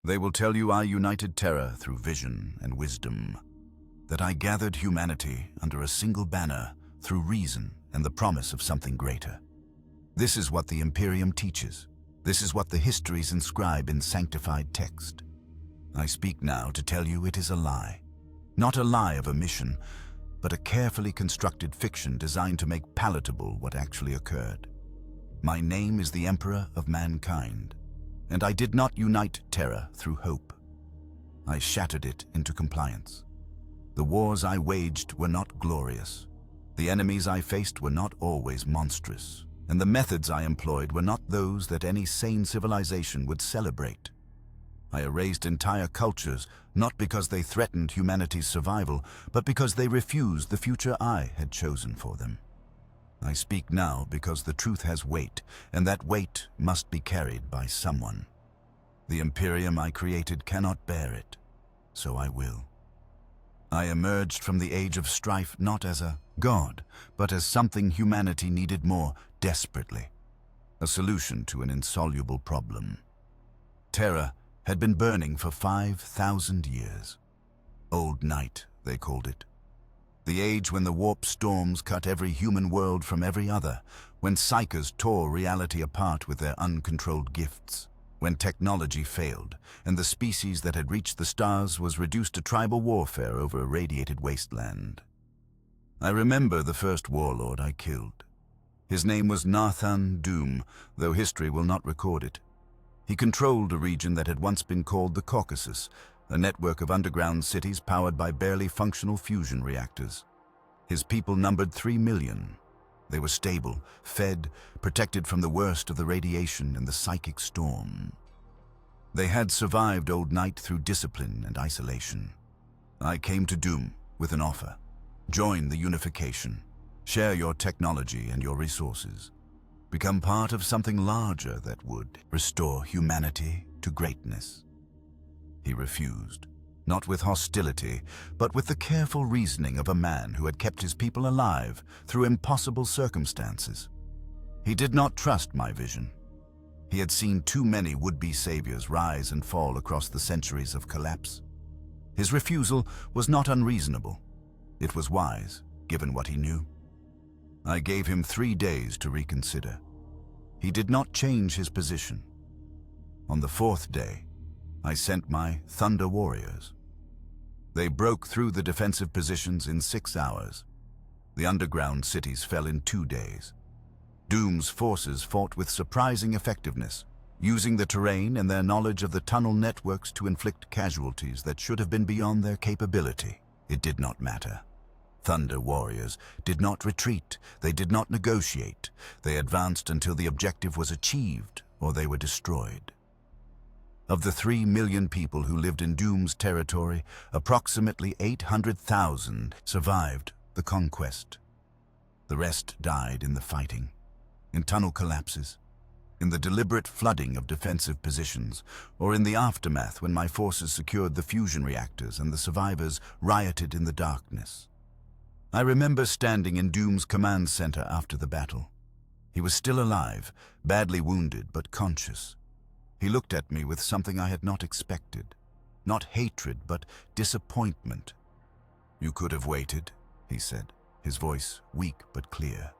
They will tell you I united Terra through vision and wisdom, that I gathered humanity under a single banner through reason and the promise of something greater. This is what the Imperium teaches. This is what the histories inscribe in sanctified text. I speak now to tell you it is a lie. Not a lie of a mission, but a carefully constructed fiction designed to make palatable what actually occurred. My name is the Emperor of Mankind, and I did not unite Terra through hope. I shattered it into compliance. The wars I waged were not glorious. The enemies I faced were not always monstrous, and the methods I employed were not those that any sane civilization would celebrate. I erased entire cultures, not because they threatened humanity's survival, but because they refused the future I had chosen for them. I speak now because the truth has weight, and that weight must be carried by someone. The Imperium I created cannot bear it, so I will. I emerged from the age of strife not as a god, but as something humanity needed more desperately. A solution to an insoluble problem. Terra had been burning for 5,000 years. Old Night, they called it. The age when the warp storms cut every human world from every other, when psychers tore reality apart with their uncontrolled gifts, when technology failed, and the species that had reached the stars was reduced to tribal warfare over a radiated wasteland. I remember the first warlord I killed. His name was Nathan Doom, though history will not record it. He controlled a region that had once been called the Caucasus, a network of underground cities powered by barely functional fusion reactors. His people numbered 3 million. They were stable, fed, protected from the worst of the radiation and the psychic storm. They had survived Old Night through discipline and isolation. I came to Doom with an offer. Join the unification. Share your technology and your resources. Become part of something larger that would restore humanity to greatness. He refused, not with hostility, but with the careful reasoning of a man who had kept his people alive through impossible circumstances. He did not trust my vision. He had seen too many would-be saviors rise and fall across the centuries of collapse. His refusal was not unreasonable. It was wise, given what he knew. I gave him 3 days to reconsider. He did not change his position. On the 4th day, I sent my Thunder Warriors. They broke through the defensive positions in 6 hours. The underground cities fell in 2 days. Doom's forces fought with surprising effectiveness, using the terrain and their knowledge of the tunnel networks to inflict casualties that should have been beyond their capability. It did not matter. Thunder Warriors did not retreat, they did not negotiate. They advanced until the objective was achieved or they were destroyed. Of the 3 million people who lived in Doom's territory, approximately 800,000 survived the conquest. The rest died in the fighting, in tunnel collapses, in the deliberate flooding of defensive positions, or in the aftermath when my forces secured the fusion reactors and the survivors rioted in the darkness. I remember standing in Doom's command center after the battle. He was still alive, badly wounded but conscious. He looked at me with something I had not expected. Not hatred, but disappointment. "You could have waited," he said, his voice weak but clear.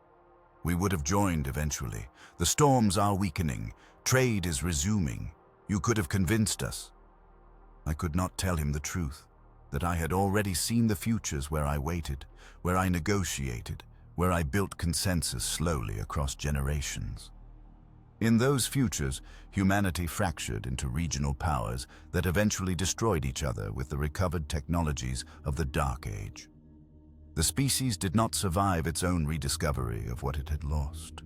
"We would have joined eventually. The storms are weakening. Trade is resuming. You could have convinced us." I could not tell him the truth, that I had already seen the futures where I waited, where I negotiated, where I built consensus slowly across generations. In those futures, humanity fractured into regional powers that eventually destroyed each other with the recovered technologies of the Dark Age. The species did not survive its own rediscovery of what it had lost.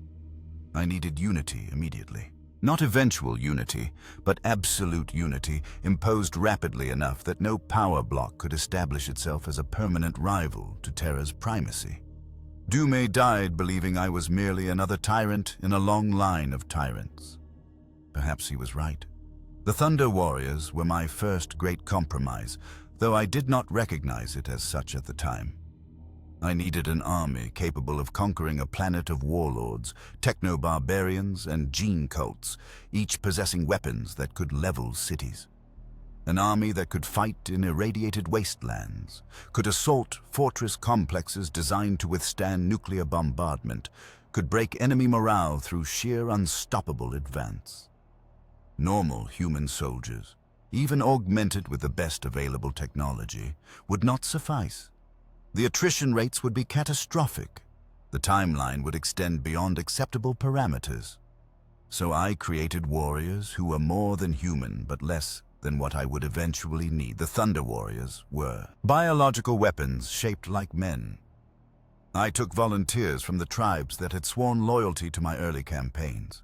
I needed unity immediately. Not eventual unity, but absolute unity imposed rapidly enough that no power block could establish itself as a permanent rival to Terra's primacy. Dume died believing I was merely another tyrant in a long line of tyrants. Perhaps he was right. The Thunder Warriors were my first great compromise, though I did not recognize it as such at the time. I needed an army capable of conquering a planet of warlords, techno-barbarians, and gene cults, each possessing weapons that could level cities. An army that could fight in irradiated wastelands, could assault fortress complexes designed to withstand nuclear bombardment, could break enemy morale through sheer unstoppable advance. Normal human soldiers, even augmented with the best available technology, would not suffice. The attrition rates would be catastrophic. The timeline would extend beyond acceptable parameters. So I created warriors who were more than human but less than what I would eventually need. The Thunder Warriors were biological weapons shaped like men. I took volunteers from the tribes that had sworn loyalty to my early campaigns.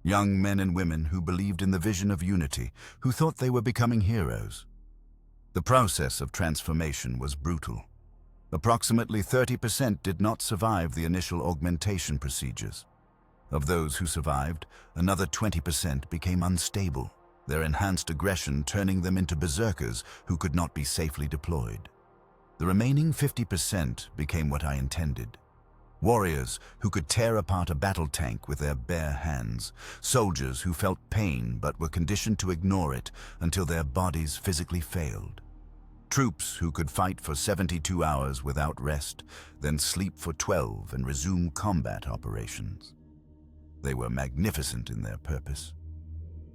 Young men and women who believed in the vision of unity, who thought they were becoming heroes. The process of transformation was brutal. Approximately 30% did not survive the initial augmentation procedures. Of those who survived, another 20% became unstable, their enhanced aggression turning them into berserkers who could not be safely deployed. The remaining 50% became what I intended. Warriors who could tear apart a battle tank with their bare hands. Soldiers who felt pain but were conditioned to ignore it until their bodies physically failed. Troops who could fight for 72 hours without rest, then sleep for 12 and resume combat operations. They were magnificent in their purpose.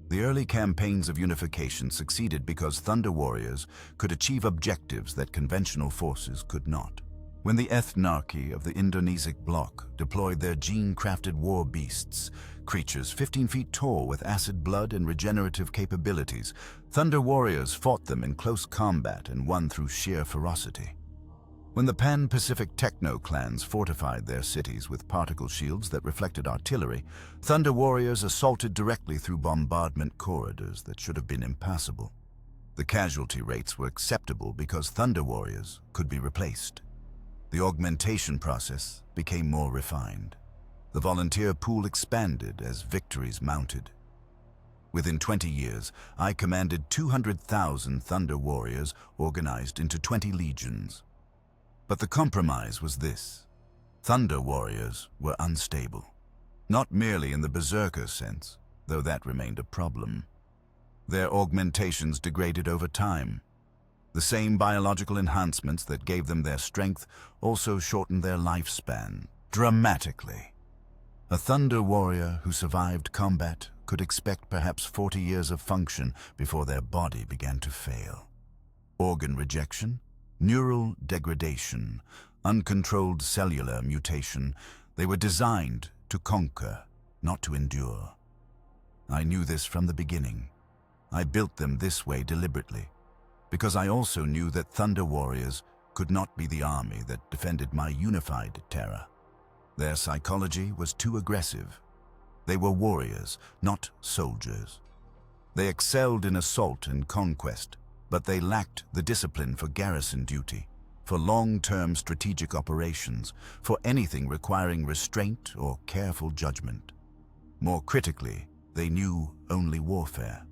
The early campaigns of unification succeeded because Thunder Warriors could achieve objectives that conventional forces could not. When the ethnarchy of the Indonesic bloc deployed their gene-crafted war beasts, creatures 15 feet tall with acid blood and regenerative capabilities, Thunder Warriors fought them in close combat and won through sheer ferocity. When the Pan-Pacific techno-clans fortified their cities with particle shields that reflected artillery, Thunder Warriors assaulted directly through bombardment corridors that should have been impassable. The casualty rates were acceptable because Thunder Warriors could be replaced. The augmentation process became more refined. The volunteer pool expanded as victories mounted. Within 20 years, I commanded 200,000 Thunder Warriors organized into 20 legions. But the compromise was this. Thunder Warriors were unstable. Not merely in the berserker sense, though that remained a problem. Their augmentations degraded over time. The same biological enhancements that gave them their strength also shortened their lifespan dramatically. A Thunder Warrior who survived combat could expect perhaps 40 years of function before their body began to fail. Organ rejection, neural degradation, uncontrolled cellular mutation, they were designed to conquer, not to endure. I knew this from the beginning. I built them this way deliberately, because I also knew that Thunder Warriors could not be the army that defended my unified Terra. Their psychology was too aggressive. They were warriors, not soldiers. They excelled in assault and conquest, but they lacked the discipline for garrison duty, for long-term strategic operations, for anything requiring restraint or careful judgment. More critically, they knew only warfare.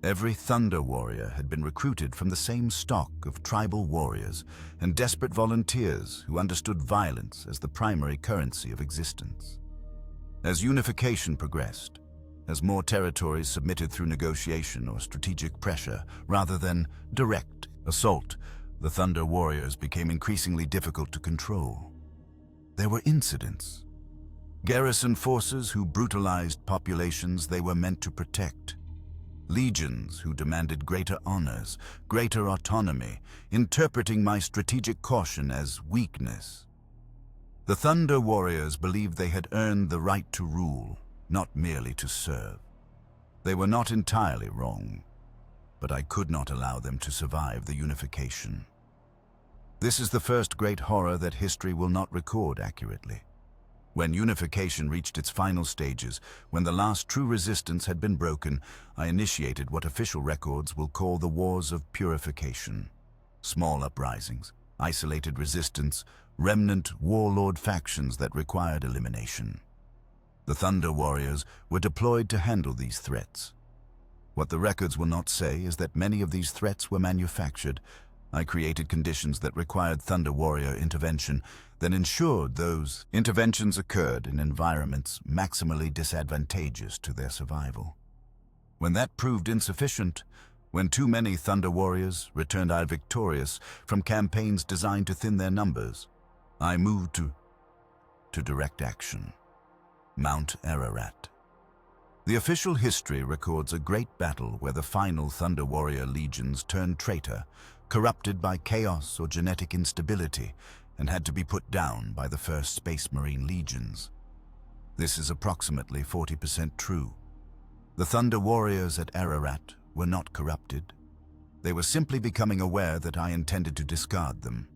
Every Thunder Warrior had been recruited from the same stock of tribal warriors and desperate volunteers who understood violence as the primary currency of existence. As unification progressed, as more territories submitted through negotiation or strategic pressure rather than direct assault, the Thunder Warriors became increasingly difficult to control. There were incidents. Garrison forces who brutalized populations they were meant to protect. Legions who demanded greater honors, greater autonomy, interpreting my strategic caution as weakness. The Thunder Warriors believed they had earned the right to rule, not merely to serve. They were not entirely wrong, but I could not allow them to survive the unification. This is the first great horror that history will not record accurately. When unification reached its final stages, when the last true resistance had been broken, I initiated what official records will call the Wars of Purification. Small uprisings, isolated resistance, remnant warlord factions that required elimination. The Thunder Warriors were deployed to handle these threats. What the records will not say is that many of these threats were manufactured. I created conditions that required Thunder Warrior intervention, then ensured those interventions occurred in environments maximally disadvantageous to their survival. When that proved insufficient, When too many Thunder Warriors returned victorious from campaigns designed to thin their numbers, I moved to direct action. Mount Ararat. The official history records a great battle where the final Thunder Warrior legions turned traitor, corrupted by chaos or genetic instability, and had to be put down by the first Space Marine legions. This is approximately 40% true. The Thunder Warriors at Ararat were not corrupted. They were simply becoming aware that I intended to discard them.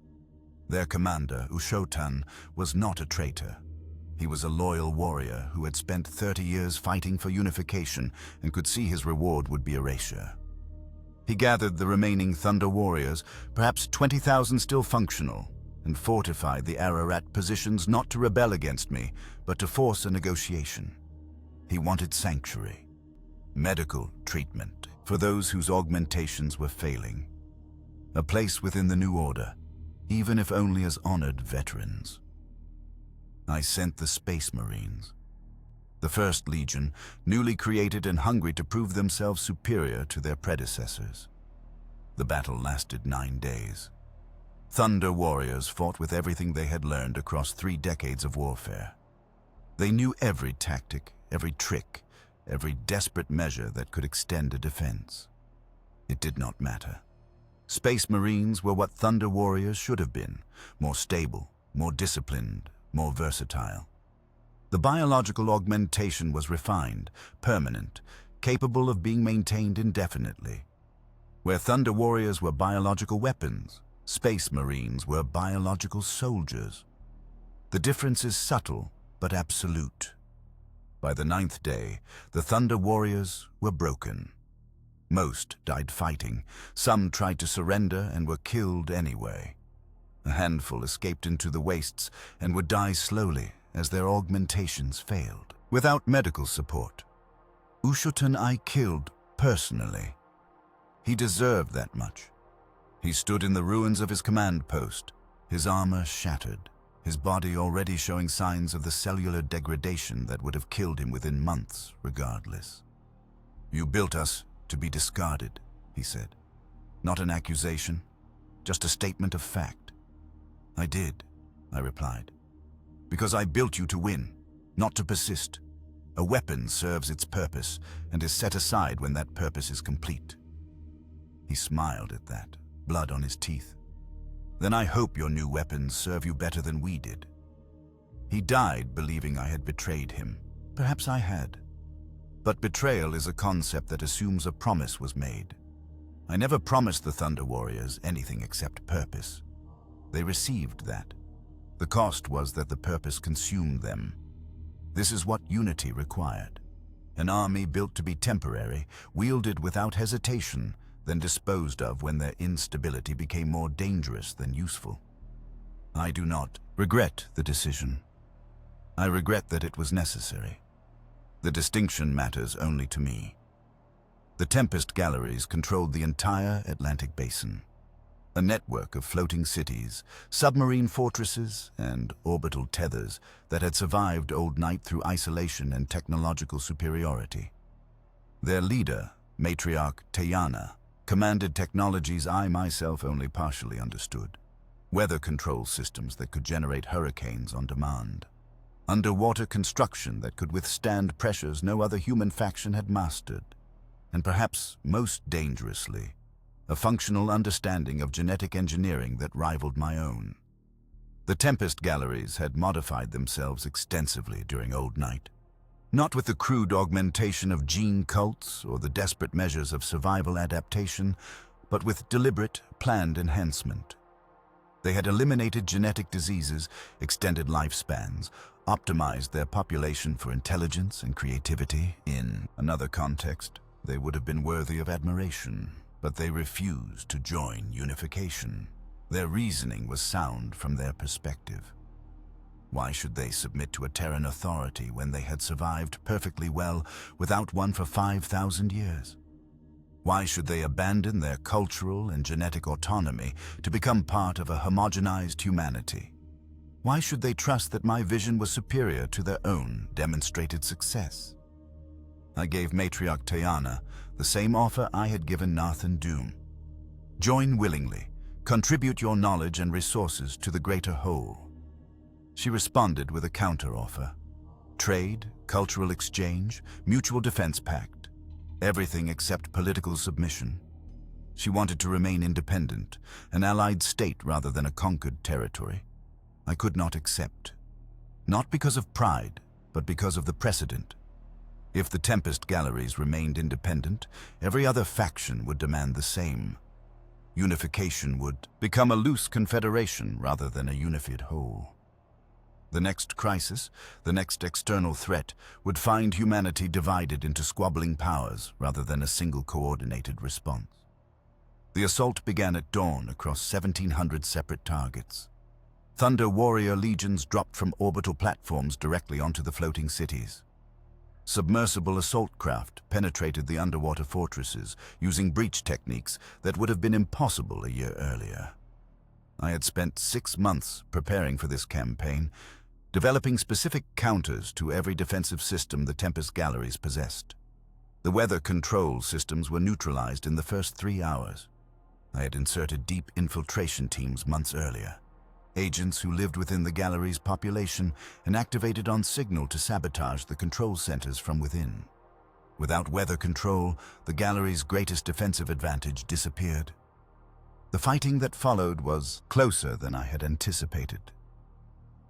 Their commander, Ushotan, was not a traitor. He was a loyal warrior who had spent 30 years fighting for unification and could see his reward would be erasure. He gathered the remaining Thunder Warriors, perhaps 20,000 still functional, and fortified the Ararat positions not to rebel against me, but to force a negotiation. He wanted sanctuary, medical treatment for those whose augmentations were failing, a place within the new order, even if only as honored veterans. I sent the Space Marines, the First Legion, newly created and hungry to prove themselves superior to their predecessors. The battle lasted 9 days. Thunder Warriors fought with everything they had learned across 3 decades of warfare. They knew every tactic, every trick, every desperate measure that could extend a defense. It did not matter. Space Marines were what Thunder Warriors should have been, more stable, more disciplined, more versatile. The biological augmentation was refined, permanent, capable of being maintained indefinitely. Where Thunder Warriors were biological weapons, Space Marines were biological soldiers. The difference is subtle, but absolute. By the 9th day, the Thunder Warriors were broken. Most died fighting. Some tried to surrender and were killed anyway. A handful escaped into the wastes and would die slowly as their augmentations failed. Without medical support, Ushotan I killed personally. He deserved that much. He stood in the ruins of his command post, his armor shattered, his body already showing signs of the cellular degradation that would have killed him within months, regardless. "You built us to be discarded," he said. "Not an accusation, just a statement of fact." "I did," I replied. "Because I built you to win, not to persist. A weapon serves its purpose and is set aside when that purpose is complete." He smiled at that, blood on his teeth. "Then I hope your new weapons serve you better than we did." He died believing I had betrayed him. Perhaps I had. But betrayal is a concept that assumes a promise was made. I never promised the Thunder Warriors anything except purpose. They received that. The cost was that the purpose consumed them. This is what unity required. An army built to be temporary, wielded without hesitation, then disposed of when their instability became more dangerous than useful. I do not regret the decision. I regret that it was necessary. The distinction matters only to me. The Tempest galleries controlled the entire Atlantic basin. A network of floating cities, submarine fortresses, and orbital tethers that had survived Old Night through isolation and technological superiority. Their leader, Matriarch Terra, commanded technologies I myself only partially understood. Weather control systems that could generate hurricanes on demand. Underwater construction that could withstand pressures no other human faction had mastered. And perhaps most dangerously, a functional understanding of genetic engineering that rivaled my own. The Tempest galleries had modified themselves extensively during Old Night. Not with the crude augmentation of gene cults or the desperate measures of survival adaptation, but with deliberate, planned enhancement. They had eliminated genetic diseases, extended lifespans, optimized their population for intelligence and creativity. In another context, they would have been worthy of admiration, but they refused to join unification. Their reasoning was sound from their perspective. Why should they submit to a Terran authority when they had survived perfectly well without one for 5,000 years? Why should they abandon their cultural and genetic autonomy to become part of a homogenized humanity? Why should they trust that my vision was superior to their own demonstrated success? I gave Matriarch Terra the same offer I had given Nathan Doom. Join willingly, contribute your knowledge and resources to the greater whole. She responded with a counter-offer. Trade, cultural exchange, mutual defense pact. Everything except political submission. She wanted to remain independent, an allied state rather than a conquered territory. I could not accept. Not because of pride, but because of the precedent. If the Tempest galleries remained independent, every other faction would demand the same. Unification would become a loose confederation rather than a unified whole. The next crisis, the next external threat, would find humanity divided into squabbling powers rather than a single coordinated response. The assault began at dawn across 1,700 separate targets. Thunder Warrior legions dropped from orbital platforms directly onto the floating cities. Submersible assault craft penetrated the underwater fortresses using breach techniques that would have been impossible a year earlier. I had spent 6 months preparing for this campaign, developing specific counters to every defensive system the Tempest galleries possessed. The weather control systems were neutralized in the first 3 hours. I had inserted deep infiltration teams months earlier. Agents who lived within the gallery's population and activated on signal to sabotage the control centers from within. Without weather control, the gallery's greatest defensive advantage disappeared. The fighting that followed was closer than I had anticipated.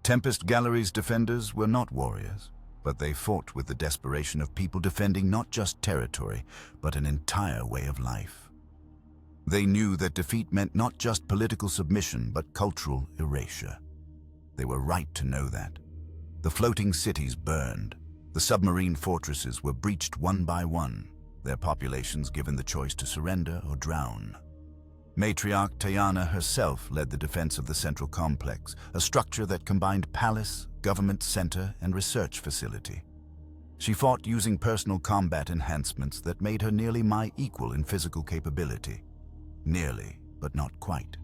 Tempest gallery's defenders were not warriors, but they fought with the desperation of people defending not just territory, but an entire way of life. They knew that defeat meant not just political submission, but cultural erasure. They were right to know that. The floating cities burned. The submarine fortresses were breached one by one, their populations given the choice to surrender or drown. Matriarch Tayana herself led the defense of the central complex, a structure that combined palace, government center, and research facility. She fought using personal combat enhancements that made her nearly my equal in physical capability. Nearly, but not quite.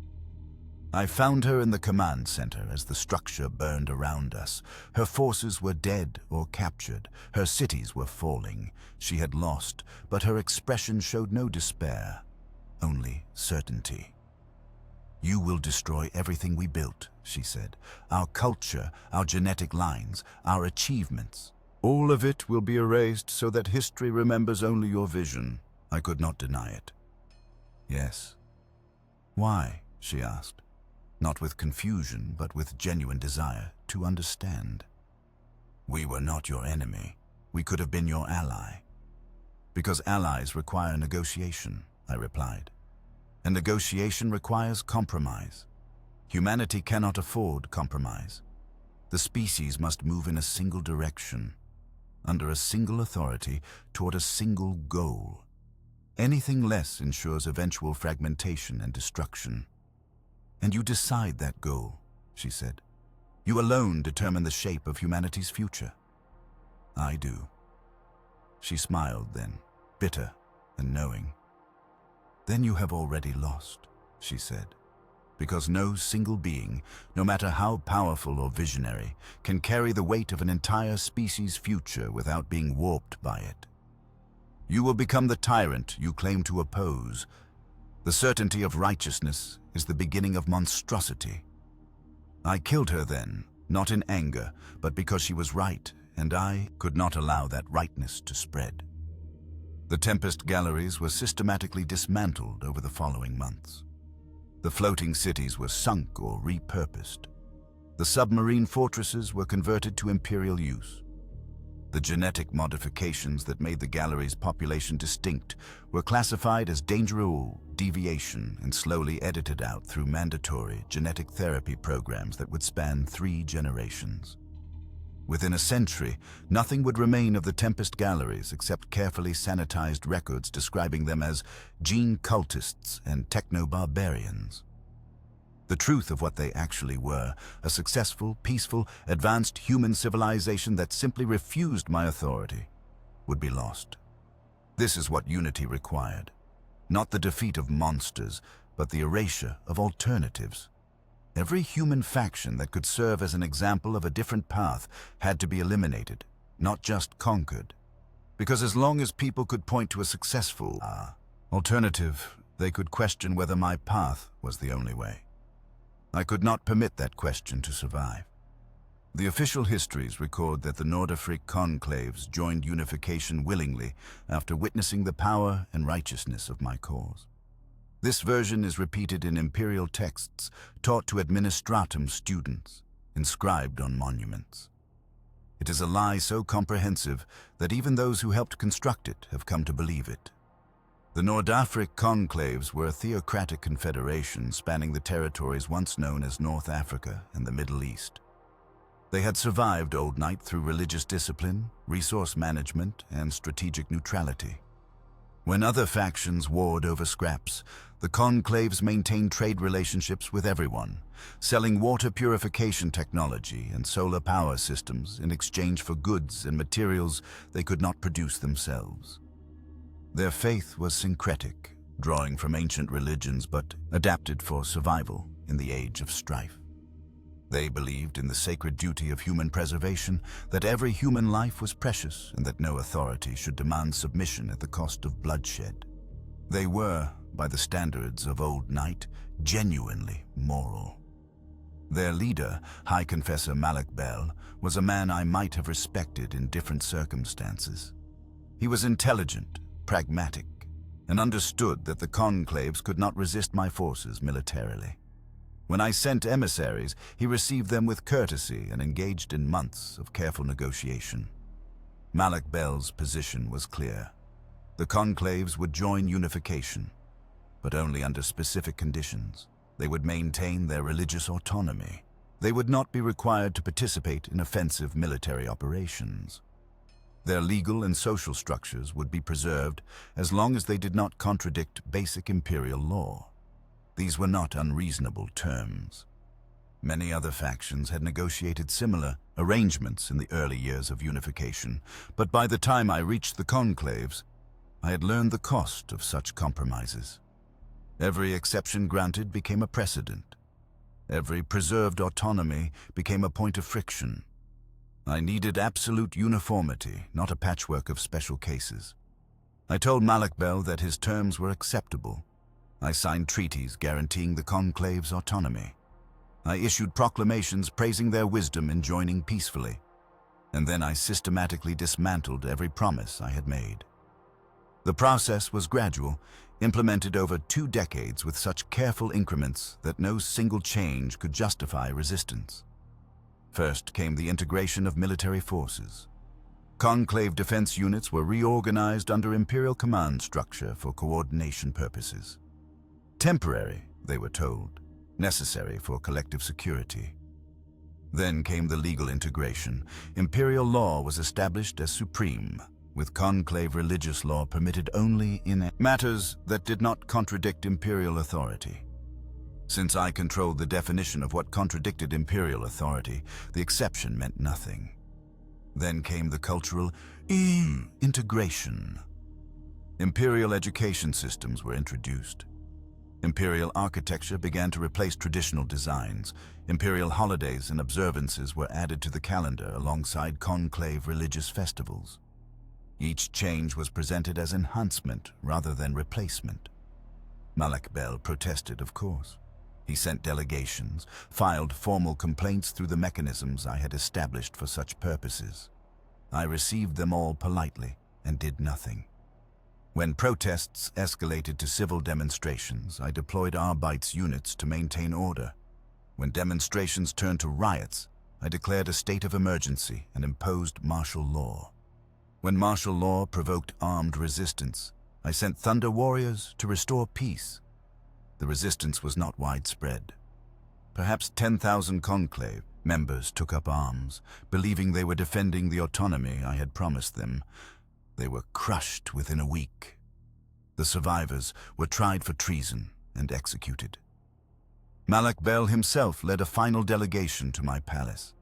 I found her in the command center as the structure burned around us. Her forces were dead or captured. Her cities were falling. She had lost, but her expression showed no despair, only certainty. "You will destroy everything we built," she said. "Our culture, our genetic lines, our achievements. All of it will be erased so that history remembers only your vision." I could not deny it. "Yes." "Why?" she asked, not with confusion, but with genuine desire to understand. "We were not your enemy. We could have been your ally." "Because allies require negotiation," I replied. "And negotiation requires compromise. Humanity cannot afford compromise. The species must move in a single direction, under a single authority, toward a single goal. Anything less ensures eventual fragmentation and destruction. And you decide that goal," she said. "You alone determine the shape of humanity's future." "I do." She smiled then, bitter and knowing. "Then you have already lost," she said, "because no single being, no matter how powerful or visionary, can carry the weight of an entire species' future without being warped by it. You will become the tyrant you claim to oppose. The certainty of righteousness is the beginning of monstrosity." I killed her then, not in anger, but because she was right, and I could not allow that rightness to spread. The Tempest galleries were systematically dismantled over the following months. The floating cities were sunk or repurposed. The submarine fortresses were converted to Imperial use. The genetic modifications that made the gallery's population distinct were classified as dangerous deviation and slowly edited out through mandatory genetic therapy programs that would span 3 generations. Within a century, nothing would remain of the Tempest galleries except carefully sanitized records describing them as gene cultists and techno-barbarians. The truth of what they actually were, a successful, peaceful, advanced human civilization that simply refused my authority, would be lost. This is what unity required. Not the defeat of monsters, but the erasure of alternatives. Every human faction that could serve as an example of a different path had to be eliminated, not just conquered. Because as long as people could point to a successful alternative, they could question whether my path was the only way. I could not permit that question to survive. The official histories record that the Nordic conclaves joined unification willingly after witnessing the power and righteousness of my cause. This version is repeated in imperial texts taught to administratum students, inscribed on monuments. It is a lie so comprehensive that even those who helped construct it have come to believe it. The Nordic conclaves were a theocratic confederation spanning the territories once known as North Africa and the Middle East. They had survived Old Night through religious discipline, resource management, and strategic neutrality. When other factions warred over scraps, the conclaves maintained trade relationships with everyone, selling water purification technology and solar power systems in exchange for goods and materials they could not produce themselves. Their faith was syncretic, drawing from ancient religions but adapted for survival in the age of strife. They believed in the sacred duty of human preservation, that every human life was precious and that no authority should demand submission at the cost of bloodshed. They were, by the standards of Old Night, genuinely moral. Their leader, High Confessor Malak Bel, was a man I might have respected in different circumstances. He was intelligent, pragmatic, and understood that the conclaves could not resist my forces militarily. When I sent emissaries, he received them with courtesy and engaged in months of careful negotiation. Malak Bel's position was clear. The conclaves would join unification, but only under specific conditions. They would maintain their religious autonomy. They would not be required to participate in offensive military operations. Their legal and social structures would be preserved as long as they did not contradict basic imperial law. These were not unreasonable terms. Many other factions had negotiated similar arrangements in the early years of unification, but by the time I reached the conclaves, I had learned the cost of such compromises. Every exception granted became a precedent. Every preserved autonomy became a point of friction. I needed absolute uniformity, not a patchwork of special cases. I told Malak Bel that his terms were acceptable. I signed treaties guaranteeing the conclave's autonomy. I issued proclamations praising their wisdom in joining peacefully. And then I systematically dismantled every promise I had made. The process was gradual, implemented over 2 decades with such careful increments that no single change could justify resistance. First came the integration of military forces. Conclave defense units were reorganized under Imperial command structure for coordination purposes. Temporary, they were told, necessary for collective security. Then came the legal integration. Imperial law was established as supreme, with conclave religious law permitted only in matters that did not contradict imperial authority. Since I controlled the definition of what contradicted imperial authority, the exception meant nothing. Then came the cultural integration. Imperial education systems were introduced. Imperial architecture began to replace traditional designs. Imperial holidays and observances were added to the calendar alongside conclave religious festivals. Each change was presented as enhancement rather than replacement. Malak Bel protested, of course. He sent delegations, filed formal complaints through the mechanisms I had established for such purposes. I received them all politely and did nothing. When protests escalated to civil demonstrations, I deployed Arbeits units to maintain order. When demonstrations turned to riots, I declared a state of emergency and imposed martial law. When martial law provoked armed resistance, I sent Thunder Warriors to restore peace. The resistance was not widespread. Perhaps 10,000 conclave members took up arms, believing they were defending the autonomy I had promised them. They were crushed within a week. The survivors were tried for treason and executed. Malak Bel himself led a final delegation to my palace.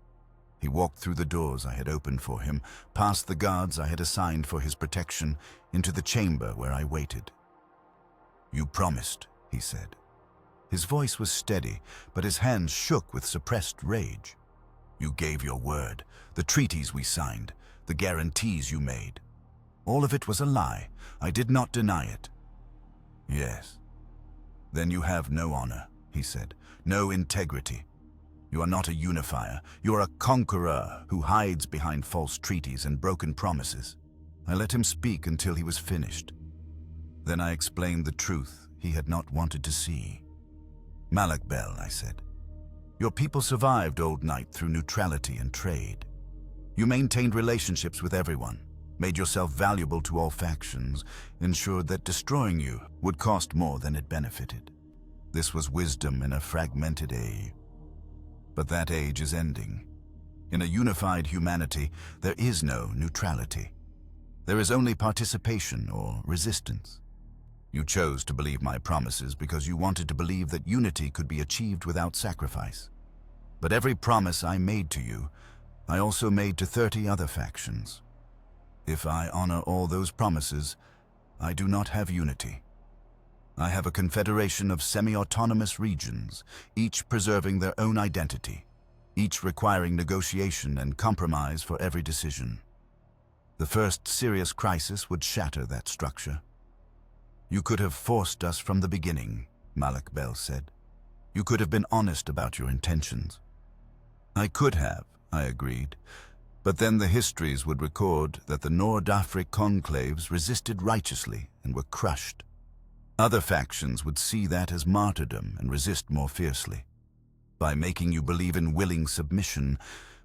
He walked through the doors I had opened for him, past the guards I had assigned for his protection, into the chamber where I waited. "You promised," he said. His voice was steady, but his hands shook with suppressed rage. "You gave your word, the treaties we signed, the guarantees you made. All of it was a lie. I did not deny it. Yes. Then you have no honor, he said, no integrity. You are not a unifier. You are a conqueror who hides behind false treaties and broken promises. I let him speak until he was finished. Then I explained the truth he had not wanted to see. Malak Bel, I said, your people survived Old Night through neutrality and trade. You maintained relationships with everyone, made yourself valuable to all factions, ensured that destroying you would cost more than it benefited. This was wisdom in a fragmented age. But that age is ending. In a unified humanity, there is no neutrality. There is only participation or resistance. You chose to believe my promises because you wanted to believe that unity could be achieved without sacrifice. But every promise I made to you, I also made to 30 other factions. If I honor all those promises, I do not have unity. I have a confederation of semi-autonomous regions, each preserving their own identity, each requiring negotiation and compromise for every decision. The first serious crisis would shatter that structure. You could have forced us from the beginning, Malak Bel said. You could have been honest about your intentions. I could have, I agreed, but then the histories would record that the Nord-Afric conclaves resisted righteously and were crushed. Other factions would see that as martyrdom and resist more fiercely. By making you believe in willing submission,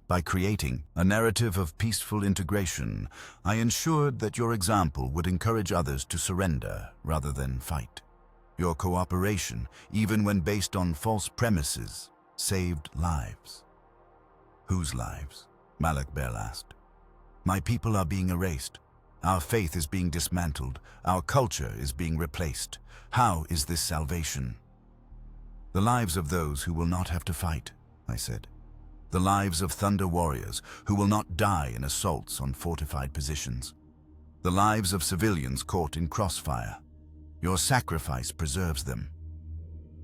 by creating a narrative of peaceful integration, I ensured that your example would encourage others to surrender rather than fight. Your cooperation, even when based on false premises, saved lives. Whose lives? Malak Bel asked. My people are being erased. Our faith is being dismantled. Our culture is being replaced. How is this salvation? The lives of those who will not have to fight, I said. The lives of Thunder Warriors who will not die in assaults on fortified positions. The lives of civilians caught in crossfire. Your sacrifice preserves them.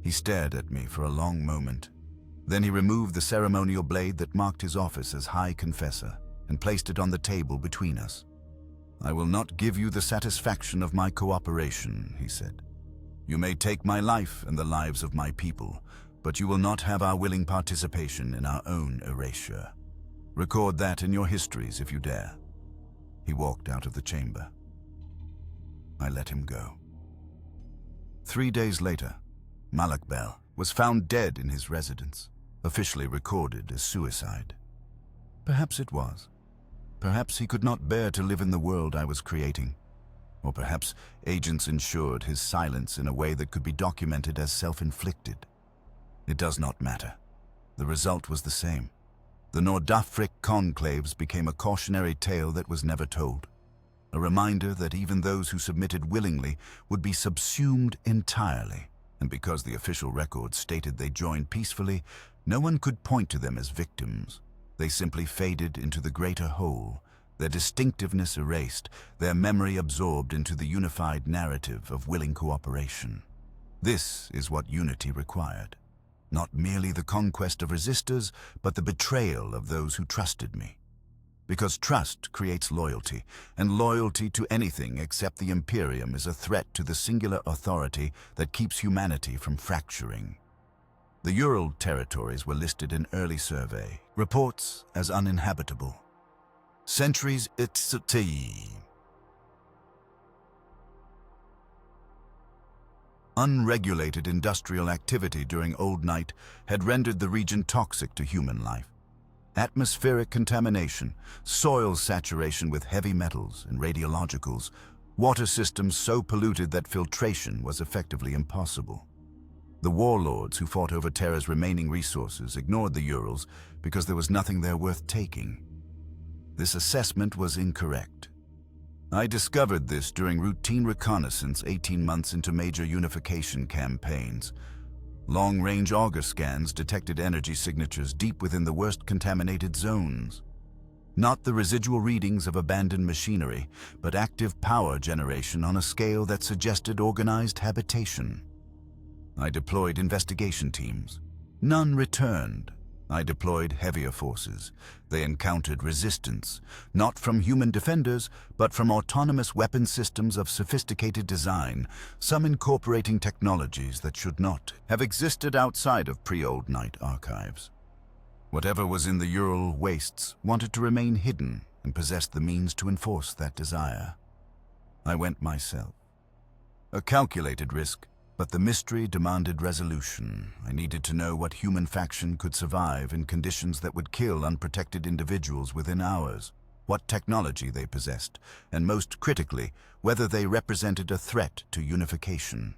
He stared at me for a long moment. Then he removed the ceremonial blade that marked his office as High Confessor and placed it on the table between us. I will not give you the satisfaction of my cooperation, he said. You may take my life and the lives of my people, but you will not have our willing participation in our own erasure. Record that in your histories if you dare. He walked out of the chamber. I let him go. 3 days later, Malak Bel was found dead in his residence, officially recorded as suicide. Perhaps it was. Perhaps he could not bear to live in the world I was creating. Or perhaps agents ensured his silence in a way that could be documented as self-inflicted. It does not matter. The result was the same. The Nord-Afric conclaves became a cautionary tale that was never told. A reminder that even those who submitted willingly would be subsumed entirely. And because the official records stated they joined peacefully, no one could point to them as victims. They simply faded into the greater whole, their distinctiveness erased, their memory absorbed into the unified narrative of willing cooperation. This is what unity required. Not merely the conquest of resistors, but the betrayal of those who trusted me. Because trust creates loyalty, and loyalty to anything except the Imperium is a threat to the singular authority that keeps humanity from fracturing. The Ural territories were listed in early survey reports as uninhabitable. Centuries unregulated industrial activity during Old Night had rendered the region toxic to human life. Atmospheric contamination, soil saturation with heavy metals and radiologicals, water systems so polluted that filtration was effectively impossible. The warlords who fought over Terra's remaining resources ignored the Urals because there was nothing there worth taking. This assessment was incorrect. I discovered this during routine reconnaissance 18 months into major unification campaigns. Long-range auger scans detected energy signatures deep within the worst contaminated zones. Not the residual readings of abandoned machinery, but active power generation on a scale that suggested organized habitation. I deployed investigation teams. None returned. I deployed heavier forces. They encountered resistance, not from human defenders, but from autonomous weapon systems of sophisticated design, some incorporating technologies that should not have existed outside of pre-Old Night archives. Whatever was in the Ural wastes wanted to remain hidden and possessed the means to enforce that desire. I went myself. A calculated risk, but the mystery demanded resolution. I needed to know what human faction could survive in conditions that would kill unprotected individuals within hours, what technology they possessed, and most critically, whether they represented a threat to unification.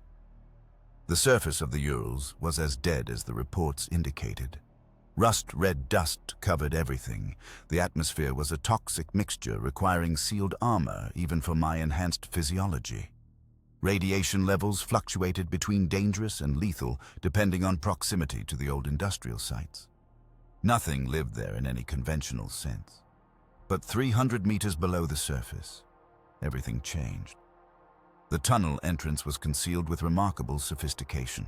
The surface of the Urals was as dead as the reports indicated. Rust-red dust covered everything. The atmosphere was a toxic mixture requiring sealed armor even for my enhanced physiology. Radiation levels fluctuated between dangerous and lethal depending on proximity to the old industrial sites. Nothing lived there in any conventional sense. But 300 meters below the surface, everything changed. The tunnel entrance was concealed with remarkable sophistication.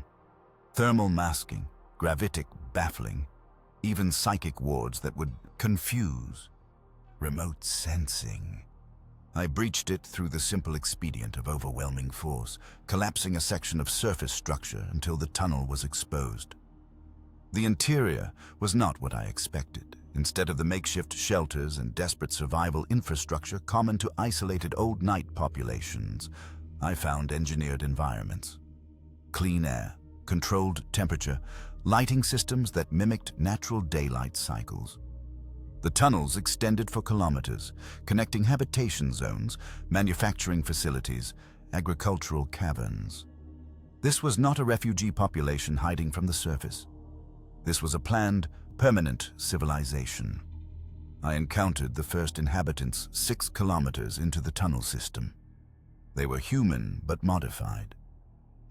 Thermal masking, gravitic baffling, even psychic wards that would confuse. Remote sensing. I breached it through the simple expedient of overwhelming force, collapsing a section of surface structure until the tunnel was exposed. The interior was not what I expected. Instead of the makeshift shelters and desperate survival infrastructure common to isolated old night populations, I found engineered environments. Clean air, controlled temperature, lighting systems that mimicked natural daylight cycles. The tunnels extended for kilometers, connecting habitation zones, manufacturing facilities, agricultural caverns. This was not a refugee population hiding from the surface. This was a planned, permanent civilization. I encountered the first inhabitants 6 kilometers into the tunnel system. They were human but modified.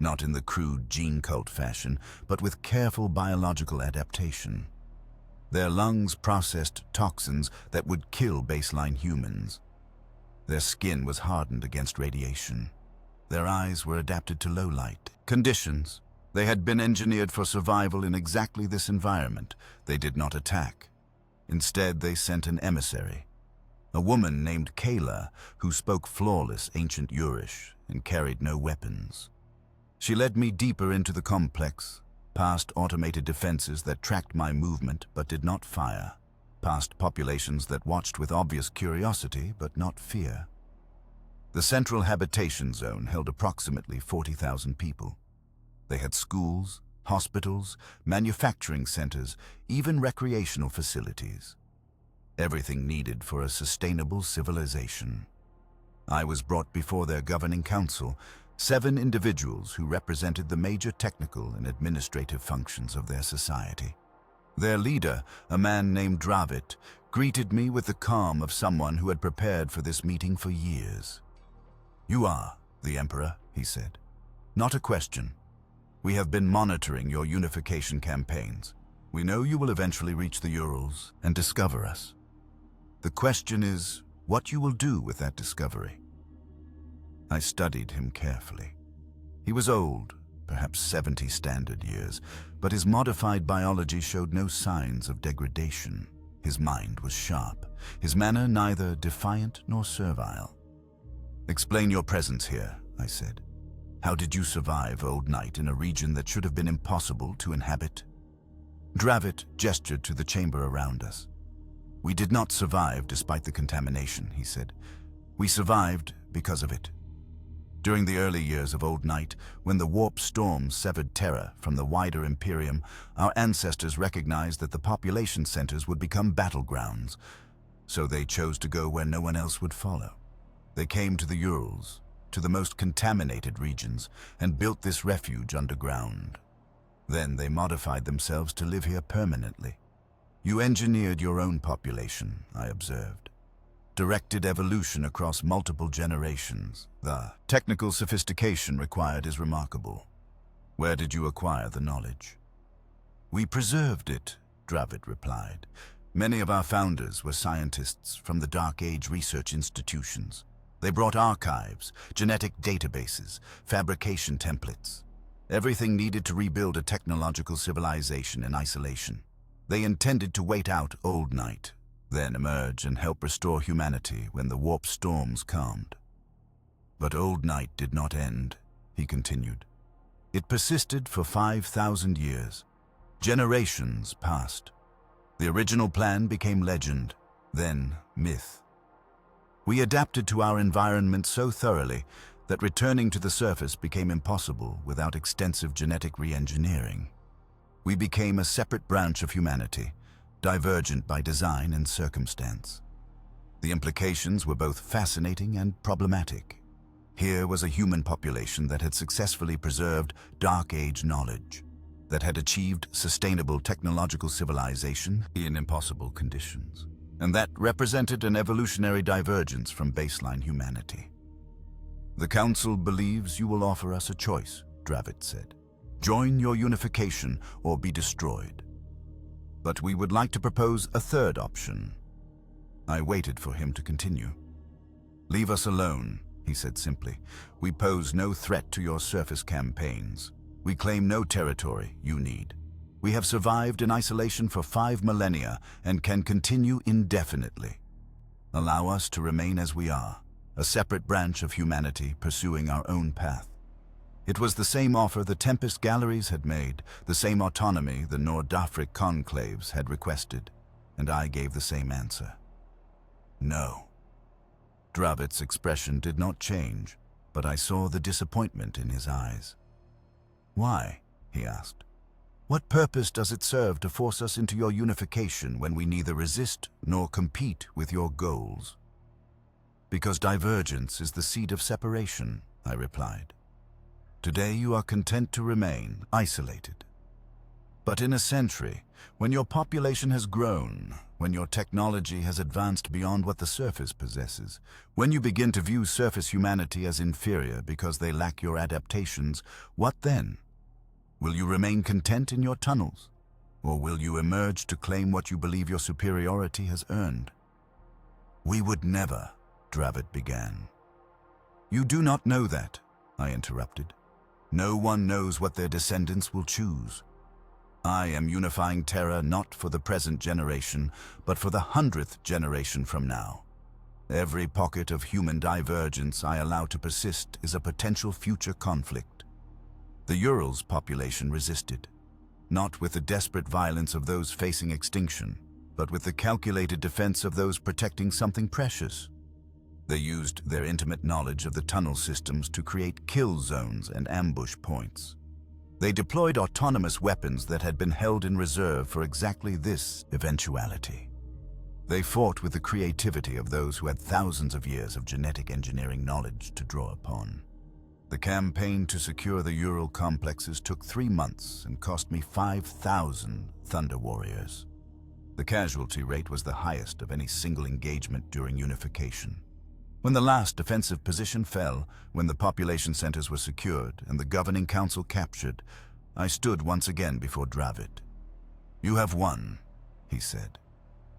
Not in the crude gene cult fashion, but with careful biological adaptation. Their lungs processed toxins that would kill baseline humans. Their skin was hardened against radiation. Their eyes were adapted to low light conditions. They had been engineered for survival in exactly this environment. They did not attack. Instead, they sent an emissary, a woman named Kayla, who spoke flawless ancient Urish and carried no weapons. She led me deeper into the complex, past automated defenses that tracked my movement but did not fire, past populations that watched with obvious curiosity but not fear. The central habitation zone held approximately 40,000 people. They had schools, hospitals, manufacturing centers, even recreational facilities. Everything needed for a sustainable civilization. I was brought before their governing council, 7 individuals who represented the major technical and administrative functions of their society. Their leader, a man named Dravit, greeted me with the calm of someone who had prepared for this meeting for years. "You are the Emperor," he said. "Not a question. We have been monitoring your unification campaigns. We know you will eventually reach the Urals and discover us. The question is what you will do with that discovery." I studied him carefully. He was old, perhaps 70 standard years, but his modified biology showed no signs of degradation. His mind was sharp, his manner neither defiant nor servile. "Explain your presence here," I said. "How did you survive Old Night in a region that should have been impossible to inhabit?" Dravit gestured to the chamber around us. "We did not survive despite the contamination," he said. "We survived because of it. During the early years of Old Night, when the warp storm severed Terra from the wider Imperium, our ancestors recognized that the population centers would become battlegrounds, so they chose to go where no one else would follow. They came to the Urals, to the most contaminated regions, and built this refuge underground. Then they modified themselves to live here permanently. You engineered your own population, I observed. Directed evolution across multiple generations. The technical sophistication required is remarkable. Where did you acquire the knowledge?" "We preserved it," Dravit replied. "Many of our founders were scientists from the Dark Age research institutions. They brought archives, genetic databases, fabrication templates. Everything needed to rebuild a technological civilization in isolation. They intended to wait out Old Night, then emerge and help restore humanity when the warp storms calmed. But Old Night did not end, he continued. It persisted for 5,000 years. Generations passed. The original plan became legend, then myth. We adapted to our environment so thoroughly that returning to the surface became impossible without extensive genetic re-engineering. We became a separate branch of humanity, divergent by design and circumstance. The implications were both fascinating and problematic. Here was a human population that had successfully preserved Dark Age knowledge, that had achieved sustainable technological civilization in impossible conditions, and that represented an evolutionary divergence from baseline humanity. The Council believes you will offer us a choice, Dravitt said. Join your unification or be destroyed. But we would like to propose a third option. I waited for him to continue. Leave us alone, he said simply. We pose no threat to your surface campaigns. We claim no territory you need. We have survived in isolation for 5 millennia and can continue indefinitely. Allow us to remain as we are, a separate branch of humanity pursuing our own path. It was the same offer the Tempest Galleries had made, the same autonomy the Nordafric conclaves had requested, and I gave the same answer. No. Dravitt's expression did not change, but I saw the disappointment in his eyes. Why? He asked. What purpose does it serve to force us into your unification when we neither resist nor compete with your goals? Because divergence is the seed of separation, I replied. Today you are content to remain isolated. But in a century, when your population has grown, when your technology has advanced beyond what the surface possesses, when you begin to view surface humanity as inferior because they lack your adaptations, what then? Will you remain content in your tunnels? Or will you emerge to claim what you believe your superiority has earned? We would never, Dravitt began. You do not know that, I interrupted. No one knows what their descendants will choose. I am unifying Terra not for the present generation, but for the 100th generation from now. Every pocket of human divergence I allow to persist is a potential future conflict. The Urals population resisted, not with the desperate violence of those facing extinction, but with the calculated defense of those protecting something precious. They used their intimate knowledge of the tunnel systems to create kill zones and ambush points. They deployed autonomous weapons that had been held in reserve for exactly this eventuality. They fought with the creativity of those who had thousands of years of genetic engineering knowledge to draw upon. The campaign to secure the Ural complexes took 3 months and cost me 5,000 Thunder Warriors. The casualty rate was the highest of any single engagement during unification. When the last defensive position fell, when the population centers were secured and the governing council captured, I stood once again before Dravitt. You have won, he said.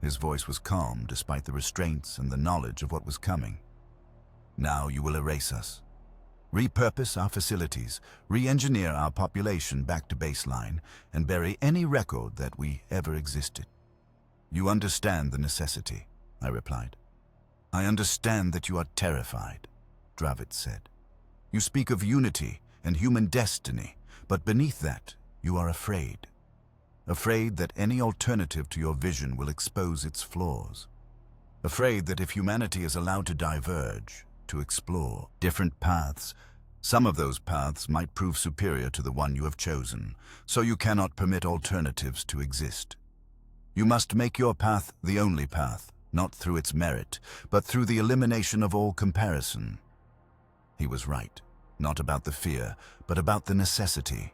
His voice was calm despite the restraints and the knowledge of what was coming. Now you will erase us. Repurpose our facilities, re-engineer our population back to baseline, and bury any record that we ever existed. You understand the necessity, I replied. I understand that you are terrified, Dravitt said. You speak of unity and human destiny, but beneath that, you are afraid. Afraid that any alternative to your vision will expose its flaws. Afraid that if humanity is allowed to diverge, to explore different paths, some of those paths might prove superior to the one you have chosen, so you cannot permit alternatives to exist. You must make your path the only path, not through its merit, but through the elimination of all comparison. He was right, not about the fear, but about the necessity.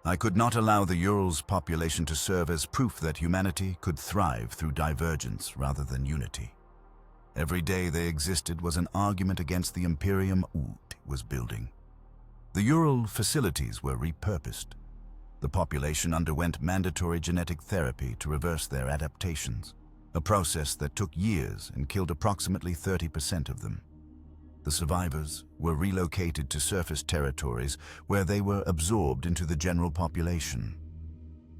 I could not allow the Urals population to serve as proof that humanity could thrive through divergence rather than unity. Every day they existed was an argument against the Imperium I was building. The Ural facilities were repurposed. The population underwent mandatory genetic therapy to reverse their adaptations, a process that took years and killed approximately 30% of them. The survivors were relocated to surface territories where they were absorbed into the general population.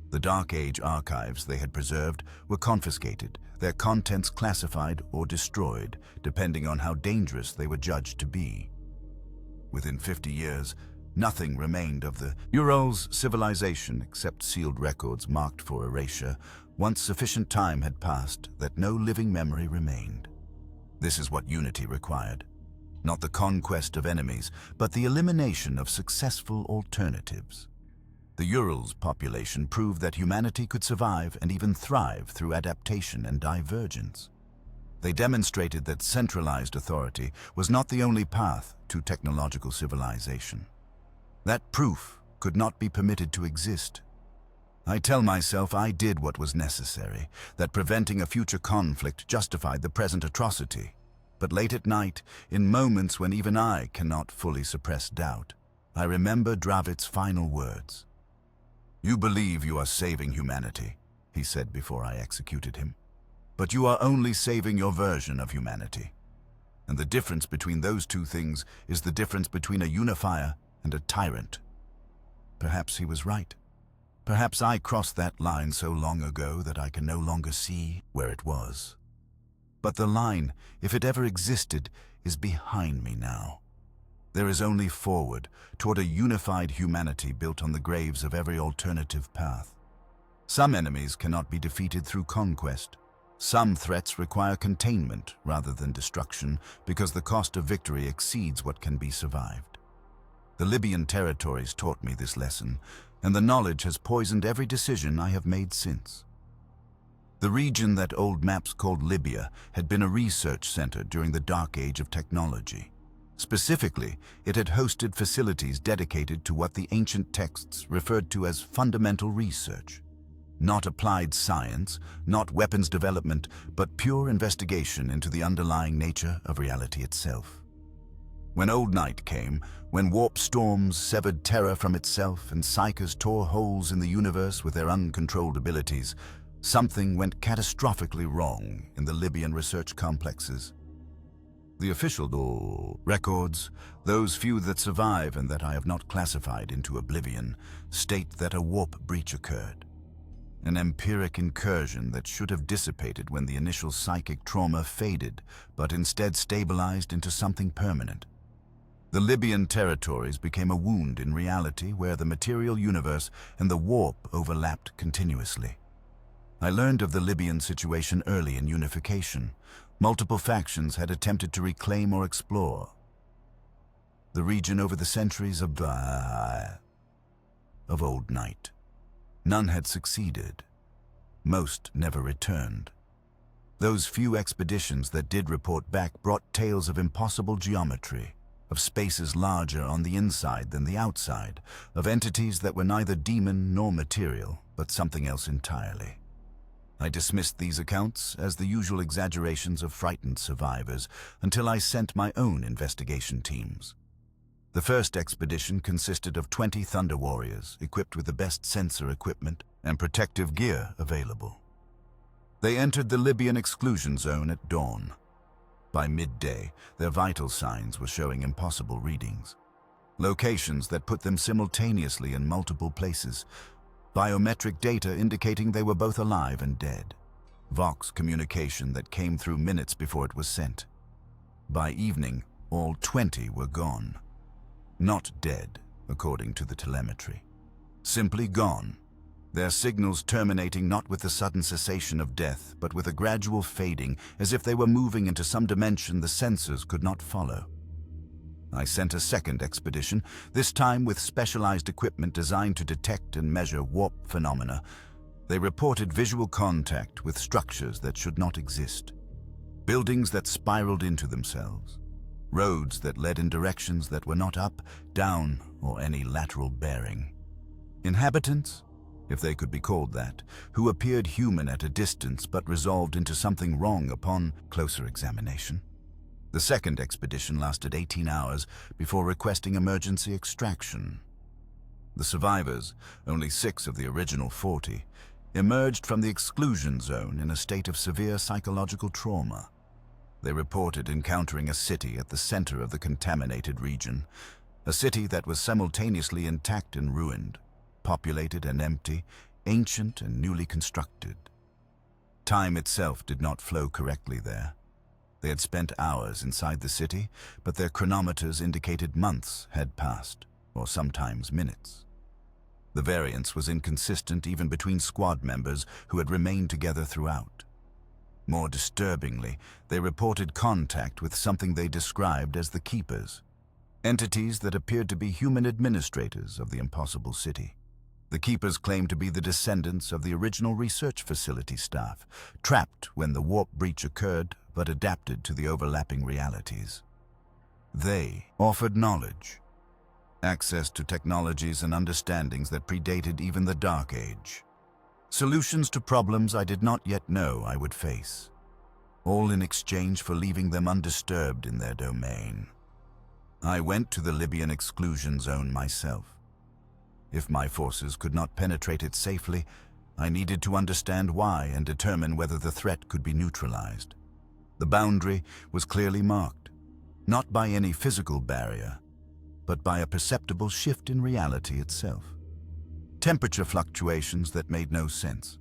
The Dark Age archives they had preserved were confiscated, their contents classified or destroyed, depending on how dangerous they were judged to be. Within 50 years, nothing remained of the Urals civilization except sealed records marked for erasure once sufficient time had passed that no living memory remained. This is what unity required. Not the conquest of enemies, but the elimination of successful alternatives. The Urals population proved that humanity could survive and even thrive through adaptation and divergence. They demonstrated that centralized authority was not the only path to technological civilization. That proof could not be permitted to exist. I tell myself I did what was necessary, that preventing a future conflict justified the present atrocity. But late at night, in moments when even I cannot fully suppress doubt, I remember Dravit's final words. "You believe you are saving humanity," he said before I executed him. "But you are only saving your version of humanity. And the difference between those two things is the difference between a unifier and a tyrant." Perhaps he was right. Perhaps I crossed that line so long ago that I can no longer see where it was. But the line, if it ever existed, is behind me now. There is only forward, toward a unified humanity built on the graves of every alternative path. Some enemies cannot be defeated through conquest. Some threats require containment rather than destruction because the cost of victory exceeds what can be survived. The Libyan territories taught me this lesson, and the knowledge has poisoned every decision I have made since. The region that old maps called Libya had been a research center during the Dark Age of technology. Specifically, it had hosted facilities dedicated to what the ancient texts referred to as fundamental research. Not applied science, not weapons development, but pure investigation into the underlying nature of reality itself. When Old Night came, when warp storms severed Terra from itself and psychers tore holes in the universe with their uncontrolled abilities, something went catastrophically wrong in the Libyan research complexes. The official records, those few that survive and that I have not classified into oblivion, state that a warp breach occurred. An empiric incursion that should have dissipated when the initial psychic trauma faded, but instead stabilized into something permanent. The Libyan territories became a wound in reality where the material universe and the warp overlapped continuously. I learned of the Libyan situation early in unification. Multiple factions had attempted to reclaim or explore the region over the centuries of Old Night. None had succeeded. Most never returned. Those few expeditions that did report back brought tales of impossible geometry, of spaces larger on the inside than the outside, of entities that were neither demon nor material, but something else entirely. I dismissed these accounts as the usual exaggerations of frightened survivors until I sent my own investigation teams. The first expedition consisted of 20 Thunder Warriors equipped with the best sensor equipment and protective gear available. They entered the Libyan exclusion zone at dawn. By midday, their vital signs were showing impossible readings. Locations that put them simultaneously in multiple places. Biometric data indicating they were both alive and dead. Vox communication that came through minutes before it was sent. By evening, all 20 were gone. Not dead, according to the telemetry. Simply gone. Their signals terminating not with the sudden cessation of death, but with a gradual fading, as if they were moving into some dimension the sensors could not follow. I sent a second expedition, this time with specialized equipment designed to detect and measure warp phenomena. They reported visual contact with structures that should not exist. Buildings that spiraled into themselves. Roads that led in directions that were not up, down, or any lateral bearing. Inhabitants, if they could be called that, who appeared human at a distance but resolved into something wrong upon closer examination. The second expedition lasted 18 hours before requesting emergency extraction. The survivors, only 6 of the original 40, emerged from the exclusion zone in a state of severe psychological trauma. They reported encountering a city at the center of the contaminated region, a city that was simultaneously intact and ruined, populated and empty, ancient and newly constructed. Time itself did not flow correctly there. They had spent hours inside the city, but their chronometers indicated months had passed, or sometimes minutes. The variance was inconsistent even between squad members who had remained together throughout. More disturbingly, they reported contact with something they described as the Keepers, entities that appeared to be human administrators of the impossible city. The Keepers claimed to be the descendants of the original research facility staff, trapped when the warp breach occurred but adapted to the overlapping realities. They offered knowledge, access to technologies and understandings that predated even the Dark Age. Solutions to problems I did not yet know I would face, all in exchange for leaving them undisturbed in their domain. I went to the Libyan exclusion zone myself. If my forces could not penetrate it safely, I needed to understand why and determine whether the threat could be neutralized. The boundary was clearly marked, not by any physical barrier, but by a perceptible shift in reality itself. Temperature fluctuations that made no sense,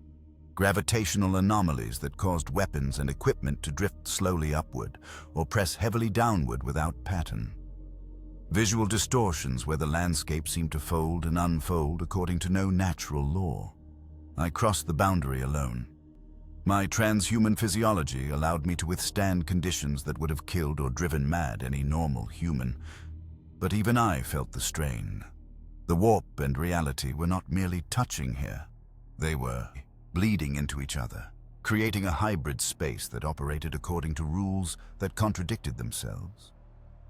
gravitational anomalies that caused weapons and equipment to drift slowly upward or press heavily downward without pattern. Visual distortions where the landscape seemed to fold and unfold according to no natural law. I crossed the boundary alone. My transhuman physiology allowed me to withstand conditions that would have killed or driven mad any normal human, but even I felt the strain. The warp and reality were not merely touching here. They were bleeding into each other, creating a hybrid space that operated according to rules that contradicted themselves.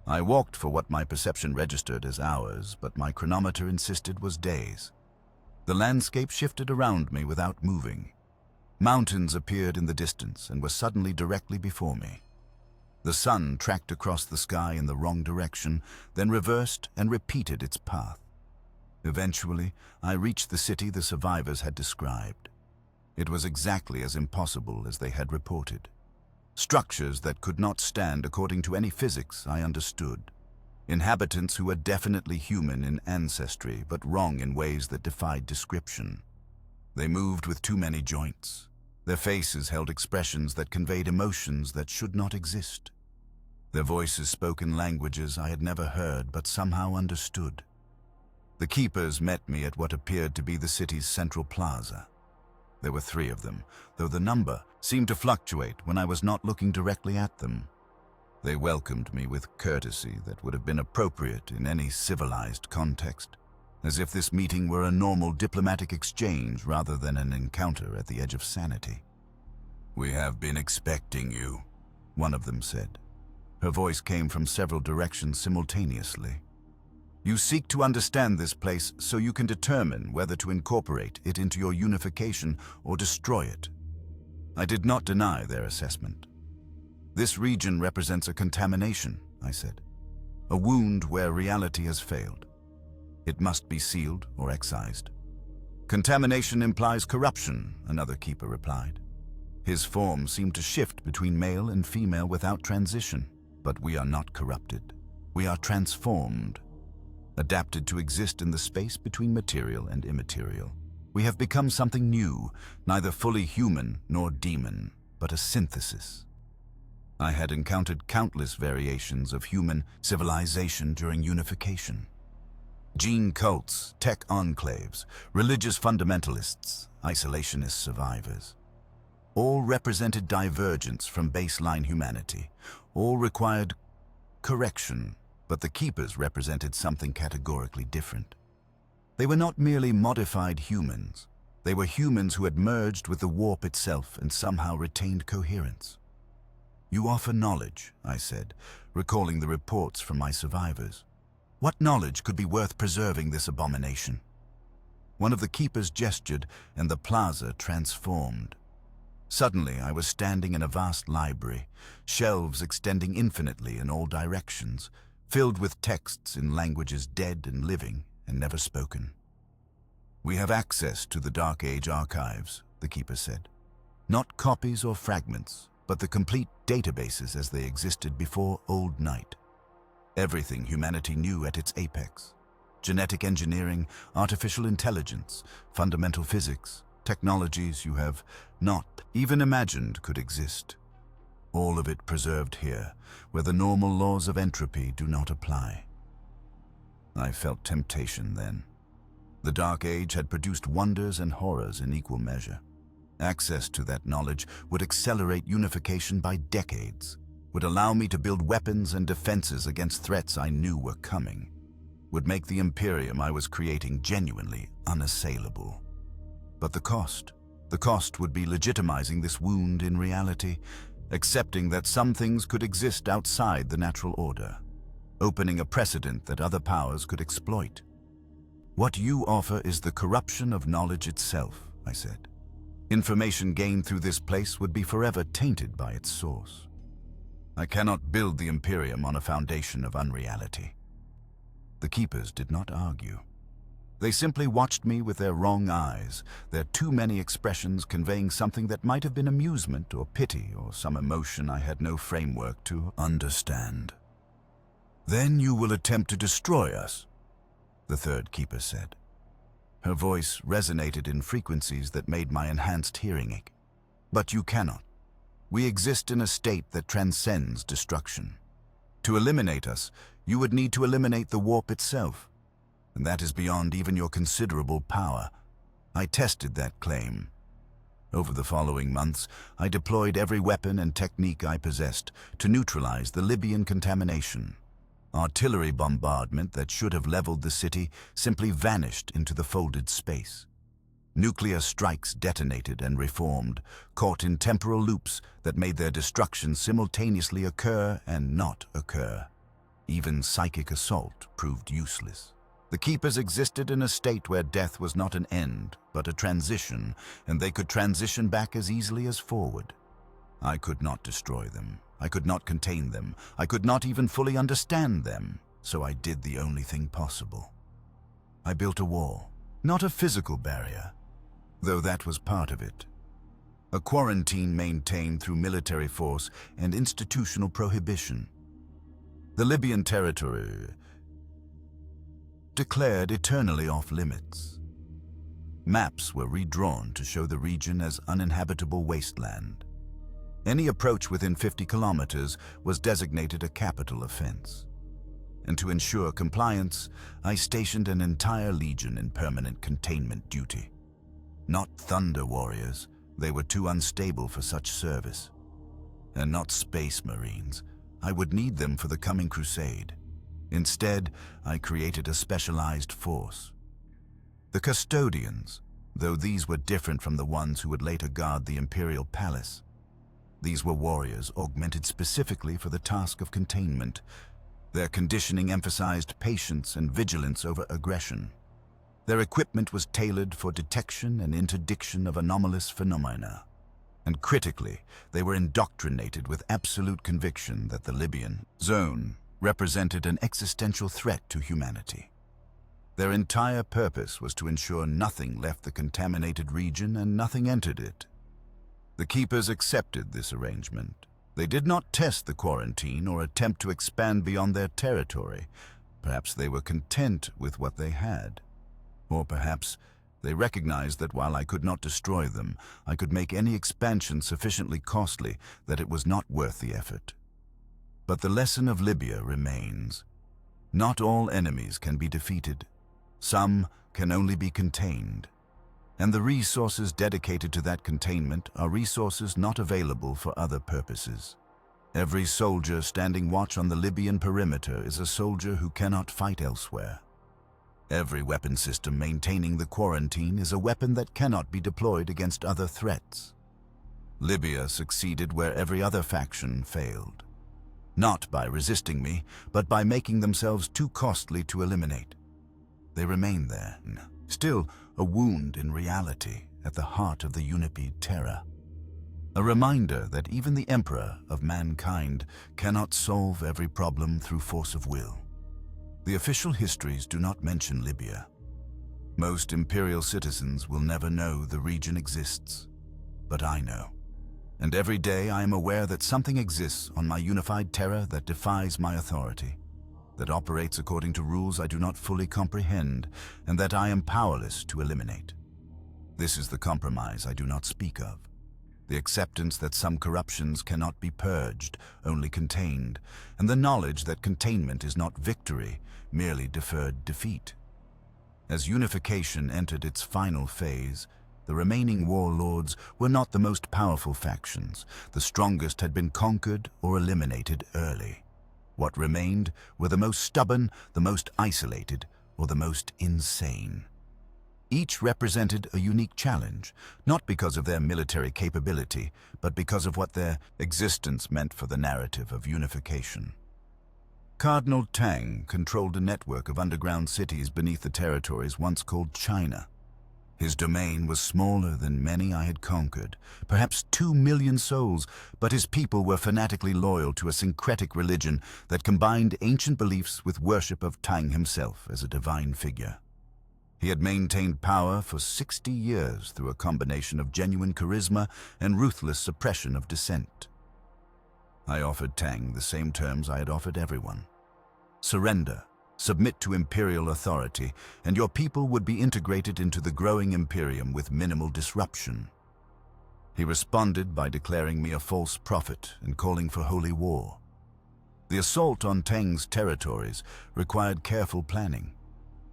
I walked for what my perception registered as hours, but my chronometer insisted was days. The landscape shifted around me without moving. Mountains appeared in the distance and were suddenly directly before me. The sun tracked across the sky in the wrong direction, then reversed and repeated its path. Eventually, I reached the city the survivors had described. It was exactly as impossible as they had reported. Structures that could not stand according to any physics I understood. Inhabitants who were definitely human in ancestry, but wrong in ways that defied description. They moved with too many joints. Their faces held expressions that conveyed emotions that should not exist. Their voices spoke in languages I had never heard but somehow understood. The Keepers met me at what appeared to be the city's central plaza. There were 3 of them, though the number seemed to fluctuate when I was not looking directly at them. They welcomed me with courtesy that would have been appropriate in any civilized context, as if this meeting were a normal diplomatic exchange rather than an encounter at the edge of sanity. "We have been expecting you," one of them said. Her voice came from several directions simultaneously. "You seek to understand this place so you can determine whether to incorporate it into your unification or destroy it." I did not deny their assessment. "This region represents a contamination," I said. "A wound where reality has failed. It must be sealed or excised." "Contamination implies corruption," another Keeper replied. His form seemed to shift between male and female without transition. "But we are not corrupted. We are transformed, adapted to exist in the space between material and immaterial. We have become something new, neither fully human nor demon, but a synthesis." I had encountered countless variations of human civilization during unification. Gene cults, tech enclaves, religious fundamentalists, isolationist survivors. All represented divergence from baseline humanity. All required correction, but the Keepers represented something categorically different. They were not merely modified humans. They were humans who had merged with the warp itself and somehow retained coherence. "You offer knowledge," I said, recalling the reports from my survivors. "What knowledge could be worth preserving this abomination?" One of the Keepers gestured, and the plaza transformed. Suddenly, I was standing in a vast library, shelves extending infinitely in all directions, filled with texts in languages dead and living and never spoken. "We have access to the Dark Age archives," the Keeper said. "Not copies or fragments, but the complete databases as they existed before Old Night. Everything humanity knew at its apex. Genetic engineering, artificial intelligence, fundamental physics, technologies you have not even imagined could exist. All of it preserved here, where the normal laws of entropy do not apply. I felt temptation then. The Dark Age had produced wonders and horrors in equal measure. Access to that knowledge would accelerate unification by decades, would allow me to build weapons and defenses against threats I knew were coming, would make the Imperium I was creating genuinely unassailable. But the cost would be legitimizing this wound in reality, accepting that some things could exist outside the natural order, opening a precedent that other powers could exploit. What you offer is the corruption of knowledge itself, I said. Information gained through this place would be forever tainted by its source. I cannot build the Imperium on a foundation of unreality. The Keepers did not argue. They simply watched me with their wrong eyes, their too many expressions conveying something that might have been amusement or pity or some emotion I had no framework to understand. "Then you will attempt to destroy us," the third Keeper said. Her voice resonated in frequencies that made my enhanced hearing ache. "But you cannot. We exist in a state that transcends destruction. To eliminate us, you would need to eliminate the warp itself, and that is beyond even your considerable power." I tested that claim. Over the following months, I deployed every weapon and technique I possessed to neutralize the Libyan contamination. Artillery bombardment that should have leveled the city simply vanished into the folded space. Nuclear strikes detonated and reformed, caught in temporal loops that made their destruction simultaneously occur and not occur. Even psychic assault proved useless. The Keepers existed in a state where death was not an end, but a transition, and they could transition back as easily as forward. I could not destroy them. I could not contain them. I could not even fully understand them, so I did the only thing possible. I built a wall, not a physical barrier, though that was part of it. A quarantine maintained through military force and institutional prohibition. The Libyan territory declared eternally off limits. Maps were redrawn to show the region as uninhabitable wasteland. Any approach within 50 kilometers was designated a capital offense. And to ensure compliance, I stationed an entire legion in permanent containment duty. Not Thunder Warriors, they were too unstable for such service. And not Space Marines, I would need them for the coming crusade. Instead, I created a specialized force. The Custodians, though these were different from the ones who would later guard the Imperial Palace. These were warriors augmented specifically for the task of containment. Their conditioning emphasized patience and vigilance over aggression. Their equipment was tailored for detection and interdiction of anomalous phenomena. And critically, they were indoctrinated with absolute conviction that the Libyan zone represented an existential threat to humanity. Their entire purpose was to ensure nothing left the contaminated region and nothing entered it. The Keepers accepted this arrangement. They did not test the quarantine or attempt to expand beyond their territory. Perhaps they were content with what they had. Or perhaps they recognized that while I could not destroy them, I could make any expansion sufficiently costly that it was not worth the effort. But the lesson of Libya remains. Not all enemies can be defeated. Some can only be contained. And the resources dedicated to that containment are resources not available for other purposes. Every soldier standing watch on the Libyan perimeter is a soldier who cannot fight elsewhere. Every weapon system maintaining the quarantine is a weapon that cannot be deployed against other threats. Libya succeeded where every other faction failed. Not by resisting me, but by making themselves too costly to eliminate. They remain there, still a wound in reality at the heart of the Unified Terra. A reminder that even the Emperor of mankind cannot solve every problem through force of will. The official histories do not mention Libya. Most Imperial citizens will never know the region exists, but I know. And every day I am aware that something exists on my Unified Terra that defies my authority, that operates according to rules I do not fully comprehend, and that I am powerless to eliminate. This is the compromise I do not speak of. The acceptance that some corruptions cannot be purged, only contained, and the knowledge that containment is not victory, merely deferred defeat. As unification entered its final phase, the remaining warlords were not the most powerful factions. The strongest had been conquered or eliminated early. What remained were the most stubborn, the most isolated, or the most insane. Each represented a unique challenge, not because of their military capability, but because of what their existence meant for the narrative of unification. Cardinal Tang controlled a network of underground cities beneath the territories once called China. His domain was smaller than many I had conquered, perhaps 2 million souls, but his people were fanatically loyal to a syncretic religion that combined ancient beliefs with worship of Tang himself as a divine figure. He had maintained power for 60 years through a combination of genuine charisma and ruthless suppression of dissent. I offered Tang the same terms I had offered everyone. Surrender, submit to imperial authority, and your people would be integrated into the growing imperium with minimal disruption. He responded by declaring me a false prophet and calling for holy war. The assault on Tang's territories required careful planning.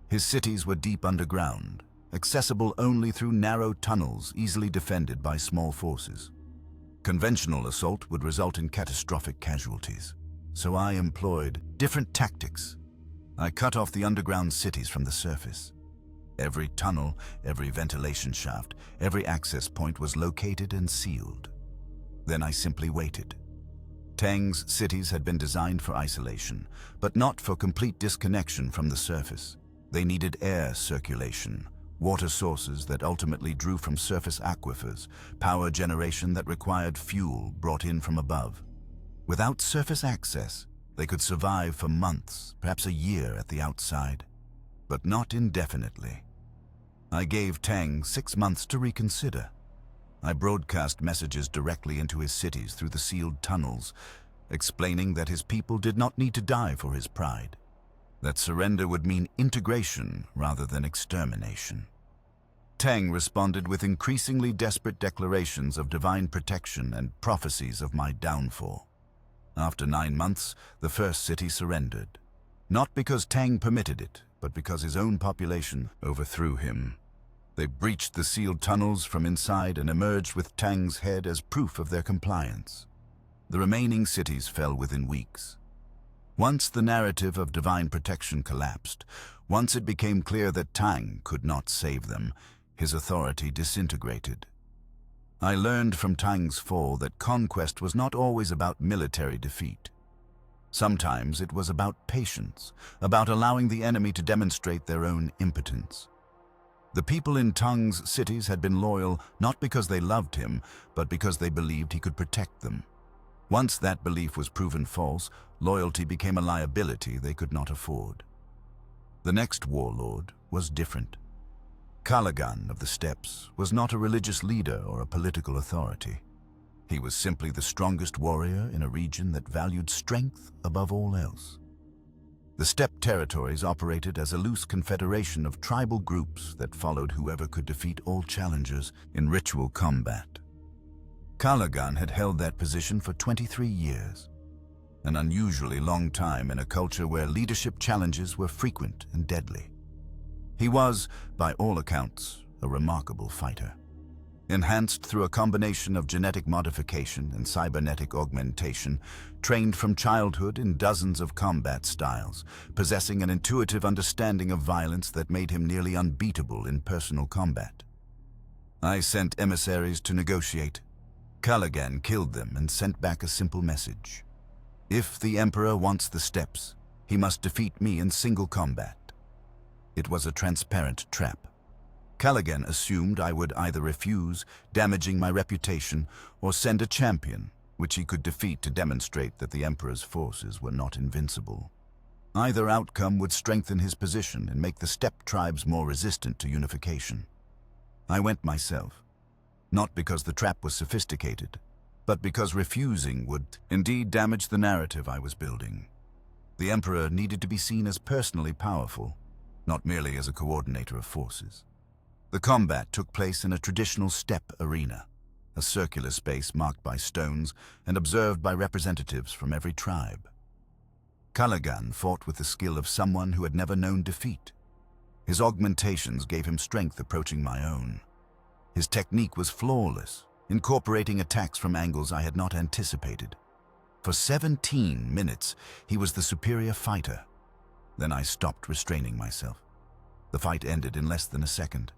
His cities were deep underground, accessible only through narrow tunnels easily defended by small forces. Conventional assault would result in catastrophic casualties, so I employed different tactics. I cut off the underground cities from the surface. Every tunnel, every ventilation shaft, every access point was located and sealed. Then I simply waited. Tang's cities had been designed for isolation, but not for complete disconnection from the surface. They needed air circulation, water sources that ultimately drew from surface aquifers, power generation that required fuel brought in from above. Without surface access, they could survive for months, perhaps a year at the outside, but not indefinitely. I gave Tang 6 months to reconsider. I broadcast messages directly into his cities through the sealed tunnels, explaining that his people did not need to die for his pride, that surrender would mean integration rather than extermination. Tang responded with increasingly desperate declarations of divine protection and prophecies of my downfall. After 9 months, the first city surrendered, not because Tang permitted it, but because his own population overthrew him. They breached the sealed tunnels from inside and emerged with Tang's head as proof of their compliance. The remaining cities fell within weeks. Once the narrative of divine protection collapsed, once it became clear that Tang could not save them, his authority disintegrated. I learned from Tang's fall that conquest was not always about military defeat. Sometimes it was about patience, about allowing the enemy to demonstrate their own impotence. The people in Tang's cities had been loyal not because they loved him, but because they believed he could protect them. Once that belief was proven false, loyalty became a liability they could not afford. The next warlord was different. Caligan of the Steppes was not a religious leader or a political authority. He was simply the strongest warrior in a region that valued strength above all else. The steppe territories operated as a loose confederation of tribal groups that followed whoever could defeat all challengers in ritual combat. Caligan had held that position for 23 years, an unusually long time in a culture where leadership challenges were frequent and deadly. He was, by all accounts, a remarkable fighter. Enhanced through a combination of genetic modification and cybernetic augmentation, trained from childhood in dozens of combat styles, possessing an intuitive understanding of violence that made him nearly unbeatable in personal combat. I sent emissaries to negotiate. Caligan killed them and sent back a simple message. If the Emperor wants the steppes, he must defeat me in single combat. It was a transparent trap. Caligan assumed I would either refuse, damaging my reputation, or send a champion, which he could defeat to demonstrate that the Emperor's forces were not invincible. Either outcome would strengthen his position and make the steppe tribes more resistant to unification. I went myself, not because the trap was sophisticated, but because refusing would indeed damage the narrative I was building. The Emperor needed to be seen as personally powerful, not merely as a coordinator of forces. The combat took place in a traditional steppe arena, a circular space marked by stones and observed by representatives from every tribe. Callaghan fought with the skill of someone who had never known defeat. His augmentations gave him strength approaching my own. His technique was flawless, incorporating attacks from angles I had not anticipated. For 17 minutes, he was the superior fighter. Then I stopped restraining myself. The fight ended in less than a second.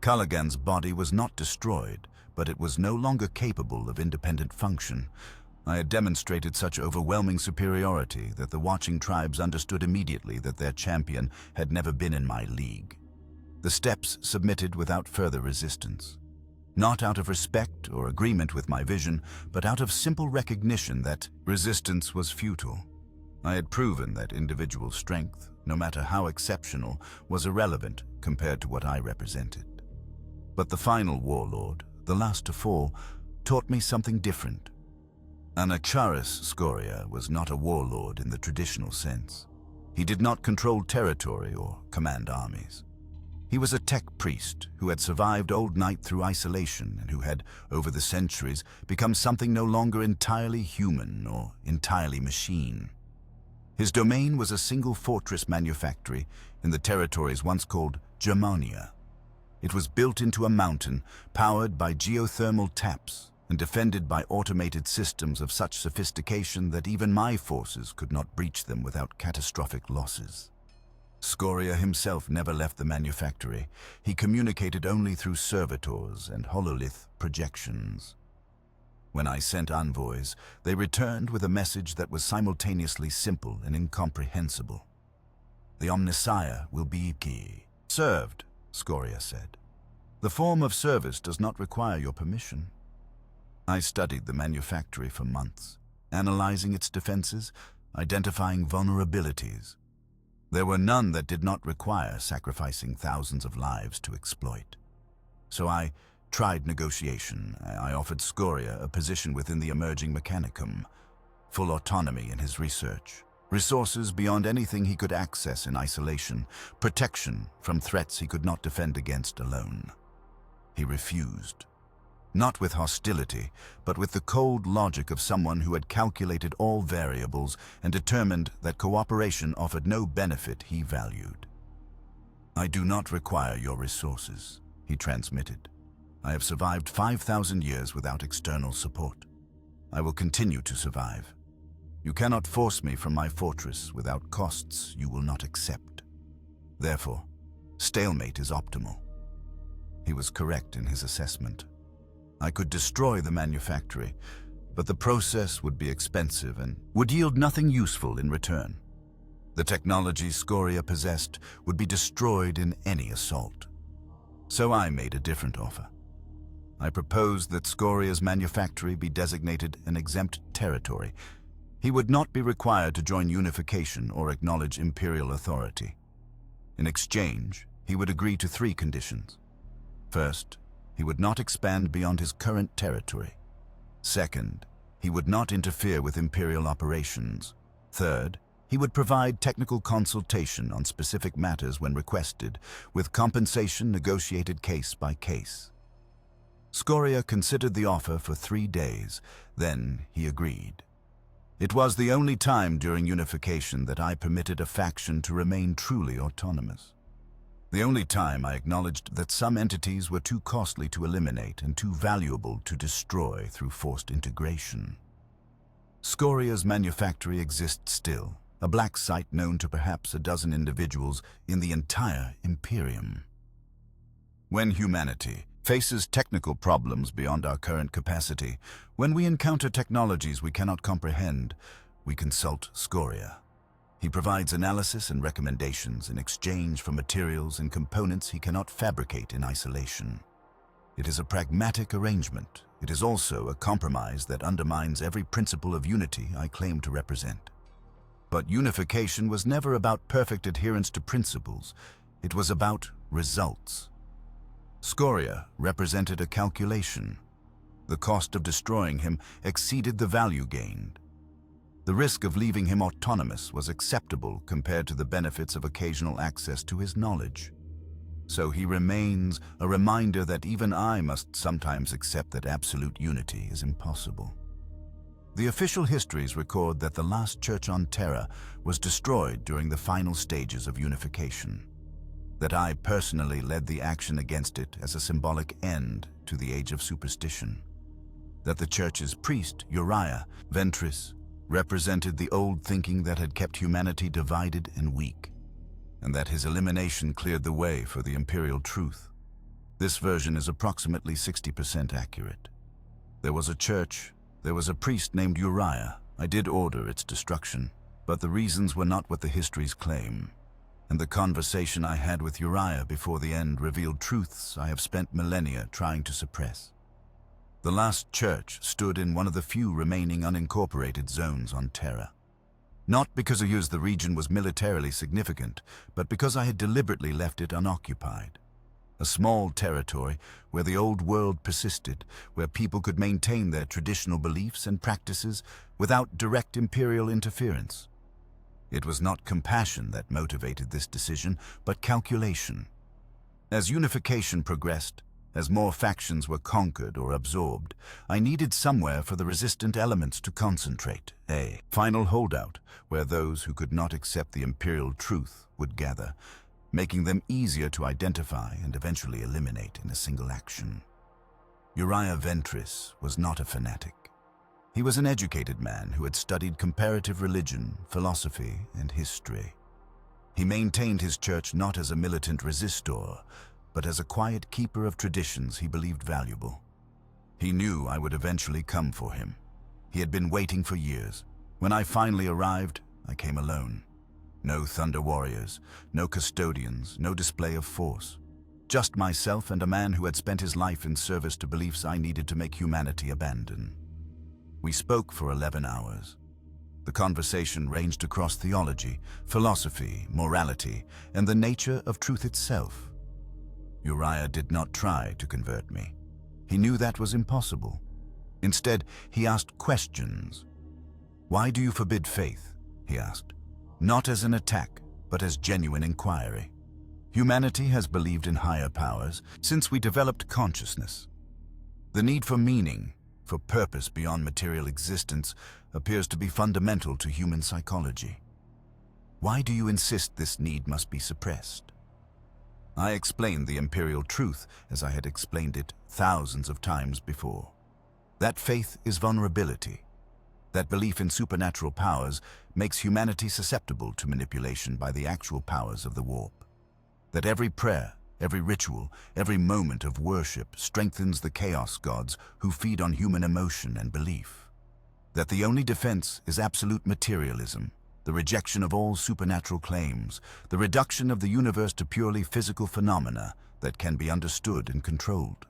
Callaghan's body was not destroyed, but it was no longer capable of independent function. I had demonstrated such overwhelming superiority that the watching tribes understood immediately that their champion had never been in my league. The steppes submitted without further resistance. Not out of respect or agreement with my vision, but out of simple recognition that resistance was futile. I had proven that individual strength, no matter how exceptional, was irrelevant compared to what I represented. But the final warlord, the last to fall, taught me something different. Anacharis Scoria was not a warlord in the traditional sense. He did not control territory or command armies. He was a tech priest who had survived Old Night through isolation and who had, over the centuries, become something no longer entirely human or entirely machine. His domain was a single fortress manufactory in the territories once called Germania. It was built into a mountain, powered by geothermal taps, and defended by automated systems of such sophistication that even my forces could not breach them without catastrophic losses. Scoria himself never left the manufactory. He communicated only through servitors and hololith projections. When I sent envoys, they returned with a message that was simultaneously simple and incomprehensible. The Omnissiah will be served, Scoria said. The form of service does not require your permission. I studied the manufactory for months, analyzing its defenses, identifying vulnerabilities. There were none that did not require sacrificing thousands of lives to exploit. So I tried negotiation. I offered Scoria a position within the emerging Mechanicum, full autonomy in his research, resources beyond anything he could access in isolation, protection from threats he could not defend against alone. He refused. Not with hostility, but with the cold logic of someone who had calculated all variables and determined that cooperation offered no benefit he valued. "I do not require your resources," he transmitted. "I have survived 5,000 years without external support. I will continue to survive. You cannot force me from my fortress without costs you will not accept. Therefore, stalemate is optimal." He was correct in his assessment. I could destroy the manufactory, but the process would be expensive and would yield nothing useful in return. The technology Scoria possessed would be destroyed in any assault. So I made a different offer. I proposed that Scoria's manufactory be designated an exempt territory. He would not be required to join unification or acknowledge imperial authority. In exchange, he would agree to 3 conditions. First, he would not expand beyond his current territory. Second, he would not interfere with imperial operations. Third, he would provide technical consultation on specific matters when requested, with compensation negotiated case by case. Scoria considered the offer for 3 days, then he agreed. It was the only time during unification that I permitted a faction to remain truly autonomous. The only time I acknowledged that some entities were too costly to eliminate and too valuable to destroy through forced integration. Scoria's manufactory exists still, a black site known to perhaps a dozen individuals in the entire Imperium. When humanity faces technical problems beyond our current capacity, when we encounter technologies we cannot comprehend, we consult Scoria. He provides analysis and recommendations in exchange for materials and components he cannot fabricate in isolation. It is a pragmatic arrangement. It is also a compromise that undermines every principle of unity I claim to represent. But unification was never about perfect adherence to principles. It was about results. Scoria represented a calculation. The cost of destroying him exceeded the value gained. The risk of leaving him autonomous was acceptable compared to the benefits of occasional access to his knowledge. So he remains a reminder that even I must sometimes accept that absolute unity is impossible. The official histories record that the last church on Terra was destroyed during the final stages of unification, that I personally led the action against it as a symbolic end to the age of superstition, that the church's priest, Uriah Ventris, represented the old thinking that had kept humanity divided and weak, and that his elimination cleared the way for the imperial truth. This version is approximately 60% accurate. There was a church, there was a priest named Uriah. I did order its destruction, but the reasons were not what the histories claim. And the conversation I had with Uriah before the end revealed truths I have spent millennia trying to suppress. The last church stood in one of the few remaining unincorporated zones on Terra. Not because I used the region was militarily significant, but because I had deliberately left it unoccupied. A small territory where the old world persisted, where people could maintain their traditional beliefs and practices without direct imperial interference. It was not compassion that motivated this decision, but calculation. As unification progressed, as more factions were conquered or absorbed, I needed somewhere for the resistant elements to concentrate, a final holdout where those who could not accept the imperial truth would gather, making them easier to identify and eventually eliminate in a single action. Uriah Ventris was not a fanatic. He was an educated man who had studied comparative religion, philosophy, and history. He maintained his church not as a militant resistor, but as a quiet keeper of traditions he believed valuable. He knew I would eventually come for him. He had been waiting for years. When I finally arrived, I came alone. No Thunder Warriors, no custodians, no display of force. Just myself and a man who had spent his life in service to beliefs I needed to make humanity abandon. We spoke for 11 hours. The conversation ranged across theology, philosophy, morality, and the nature of truth itself. Uriah did not try to convert me. He knew that was impossible. Instead, he asked questions. "Why do you forbid faith?" he asked. Not as an attack, but as genuine inquiry. Humanity has believed in higher powers since we developed consciousness. The need for meaning, for purpose beyond material existence, appears to be fundamental to human psychology. Why do you insist this need must be suppressed? I explained the imperial truth as I had explained it thousands of times before. That faith is vulnerability. That belief in supernatural powers makes humanity susceptible to manipulation by the actual powers of the warp. That every prayer, every ritual, every moment of worship strengthens the chaos gods who feed on human emotion and belief. That the only defense is absolute materialism, the rejection of all supernatural claims, the reduction of the universe to purely physical phenomena that can be understood and controlled.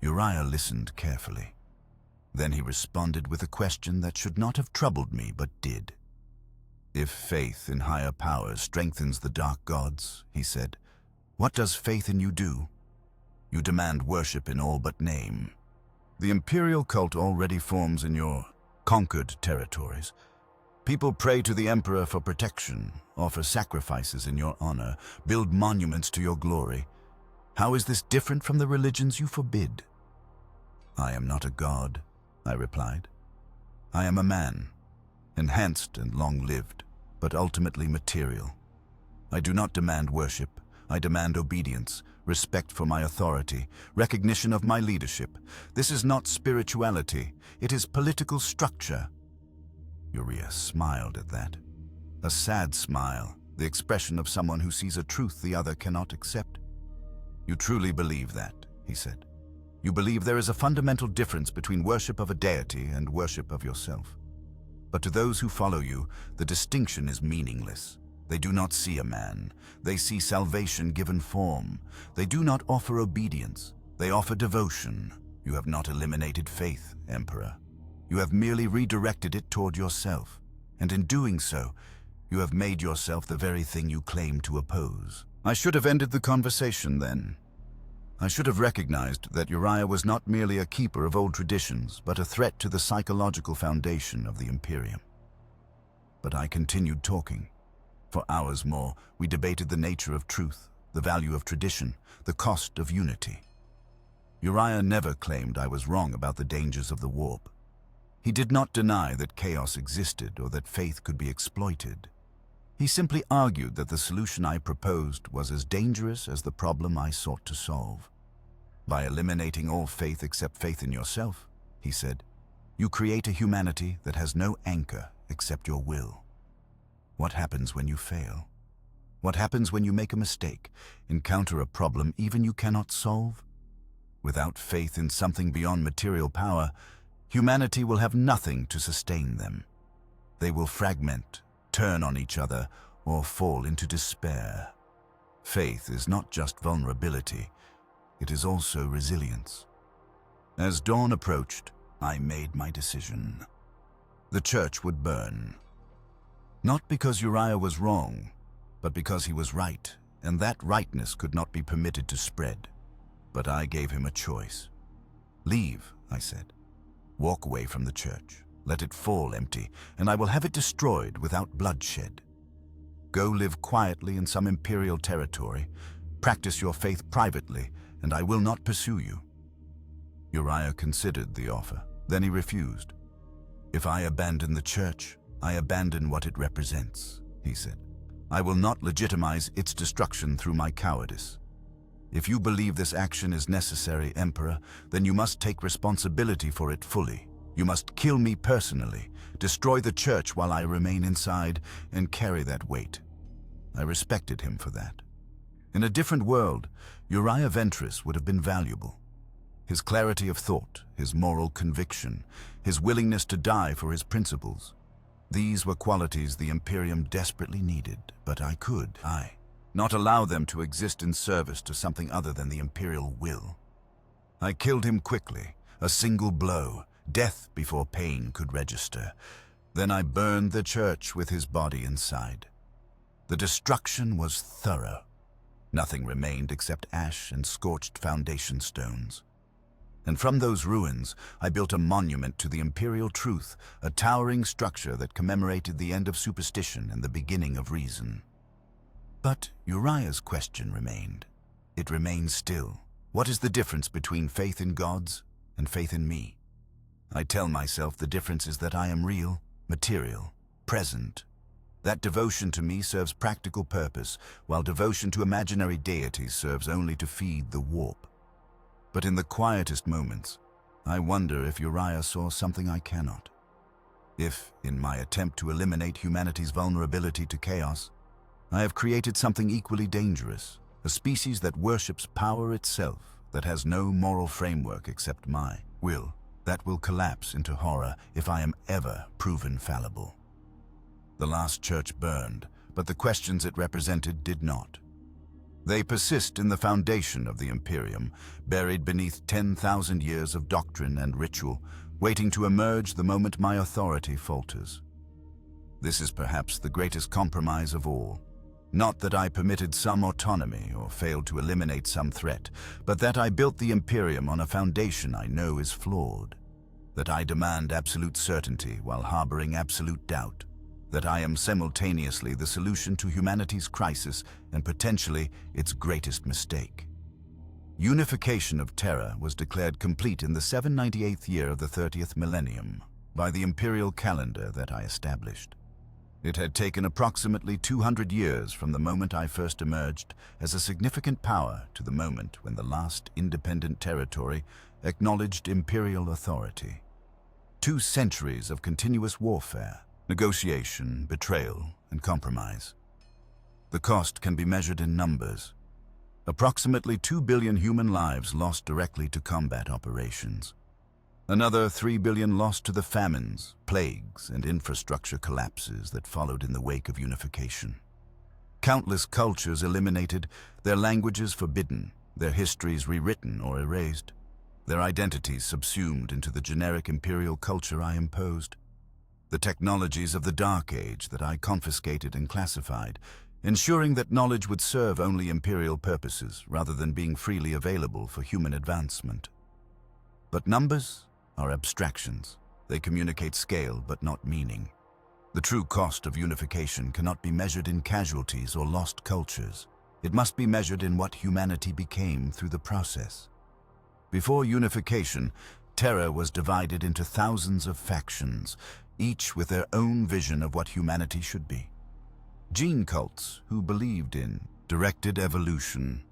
Uriah listened carefully. Then he responded with a question that should not have troubled me, but did. "If faith in higher powers strengthens the dark gods," he said, "what does faith in you do? You demand worship in all but name. The imperial cult already forms in your conquered territories. People pray to the emperor for protection, offer sacrifices in your honor, build monuments to your glory. How is this different from the religions you forbid?" "I am not a god," I replied. "I am a man, enhanced and long-lived, but ultimately material. I do not demand worship. I demand obedience, respect for my authority, recognition of my leadership. This is not spirituality. It is political structure." Uriah smiled at that. A sad smile, the expression of someone who sees a truth the other cannot accept. "You truly believe that," he said. "You believe there is a fundamental difference between worship of a deity and worship of yourself. But to those who follow you, the distinction is meaningless. They do not see a man. They see salvation given form. They do not offer obedience. They offer devotion. You have not eliminated faith, Emperor. You have merely redirected it toward yourself. And in doing so, you have made yourself the very thing you claim to oppose." I should have ended the conversation then. I should have recognized that Uriah was not merely a keeper of old traditions, but a threat to the psychological foundation of the Imperium. But I continued talking. For hours more, we debated the nature of truth, the value of tradition, the cost of unity. Uriah never claimed I was wrong about the dangers of the warp. He did not deny that chaos existed or that faith could be exploited. He simply argued that the solution I proposed was as dangerous as the problem I sought to solve. By eliminating all faith except faith in yourself, he said, you create a humanity that has no anchor except your will. What happens when you fail? What happens when you make a mistake, encounter a problem even you cannot solve? Without faith in something beyond material power, humanity will have nothing to sustain them. They will fragment, turn on each other, or fall into despair. Faith is not just vulnerability, it is also resilience. As dawn approached, I made my decision. The church would burn. Not because Uriah was wrong, but because he was right, and that rightness could not be permitted to spread. But I gave him a choice. Leave, I said. Walk away from the church. Let it fall empty, and I will have it destroyed without bloodshed. Go live quietly in some imperial territory. Practice your faith privately, and I will not pursue you. Uriah considered the offer. Then he refused. If I abandon the church, I abandon what it represents, he said. I will not legitimize its destruction through my cowardice. If you believe this action is necessary, Emperor, then you must take responsibility for it fully. You must kill me personally, destroy the church while I remain inside, and carry that weight. I respected him for that. In a different world, Uriah Ventris would have been valuable. His clarity of thought, his moral conviction, his willingness to die for his principles. These were qualities the Imperium desperately needed, but I could not allow them to exist in service to something other than the Imperial will. I killed him quickly, a single blow, death before pain could register. Then I burned the church with his body inside. The destruction was thorough. Nothing remained except ash and scorched foundation stones. And from those ruins, I built a monument to the imperial truth, a towering structure that commemorated the end of superstition and the beginning of reason. But Uriah's question remained. It remains still. What is the difference between faith in gods and faith in me? I tell myself the difference is that I am real, material, present. That devotion to me serves practical purpose, while devotion to imaginary deities serves only to feed the warp. But in the quietest moments, I wonder if Uriah saw something I cannot. If, in my attempt to eliminate humanity's vulnerability to chaos, I have created something equally dangerous, a species that worships power itself, that has no moral framework except my will, that will collapse into horror if I am ever proven fallible. The last church burned, but the questions it represented did not. They persist in the foundation of the Imperium, buried beneath 10,000 years of doctrine and ritual, waiting to emerge the moment my authority falters. This is perhaps the greatest compromise of all. Not that I permitted some autonomy or failed to eliminate some threat, but that I built the Imperium on a foundation I know is flawed. That I demand absolute certainty while harboring absolute doubt. That I am simultaneously the solution to humanity's crisis and potentially its greatest mistake. Unification of Terra was declared complete in the 798th year of the 30th millennium by the imperial calendar that I established. It had taken approximately 200 years from the moment I first emerged as a significant power to the moment when the last independent territory acknowledged imperial authority. 2 centuries of continuous warfare, negotiation, betrayal, and compromise. The cost can be measured in numbers. Approximately 2 billion human lives lost directly to combat operations. Another 3 billion lost to the famines, plagues, and infrastructure collapses that followed in the wake of unification. Countless cultures eliminated, their languages forbidden, their histories rewritten or erased, their identities subsumed into the generic imperial culture I imposed. The technologies of the Dark Age that I confiscated and classified, ensuring that knowledge would serve only imperial purposes rather than being freely available for human advancement. But numbers are abstractions. They communicate scale but not meaning. The true cost of unification cannot be measured in casualties or lost cultures. It must be measured in what humanity became through the process. Before unification, Terra was divided into thousands of factions, each with their own vision of what humanity should be. Gene cults who believed in directed evolution,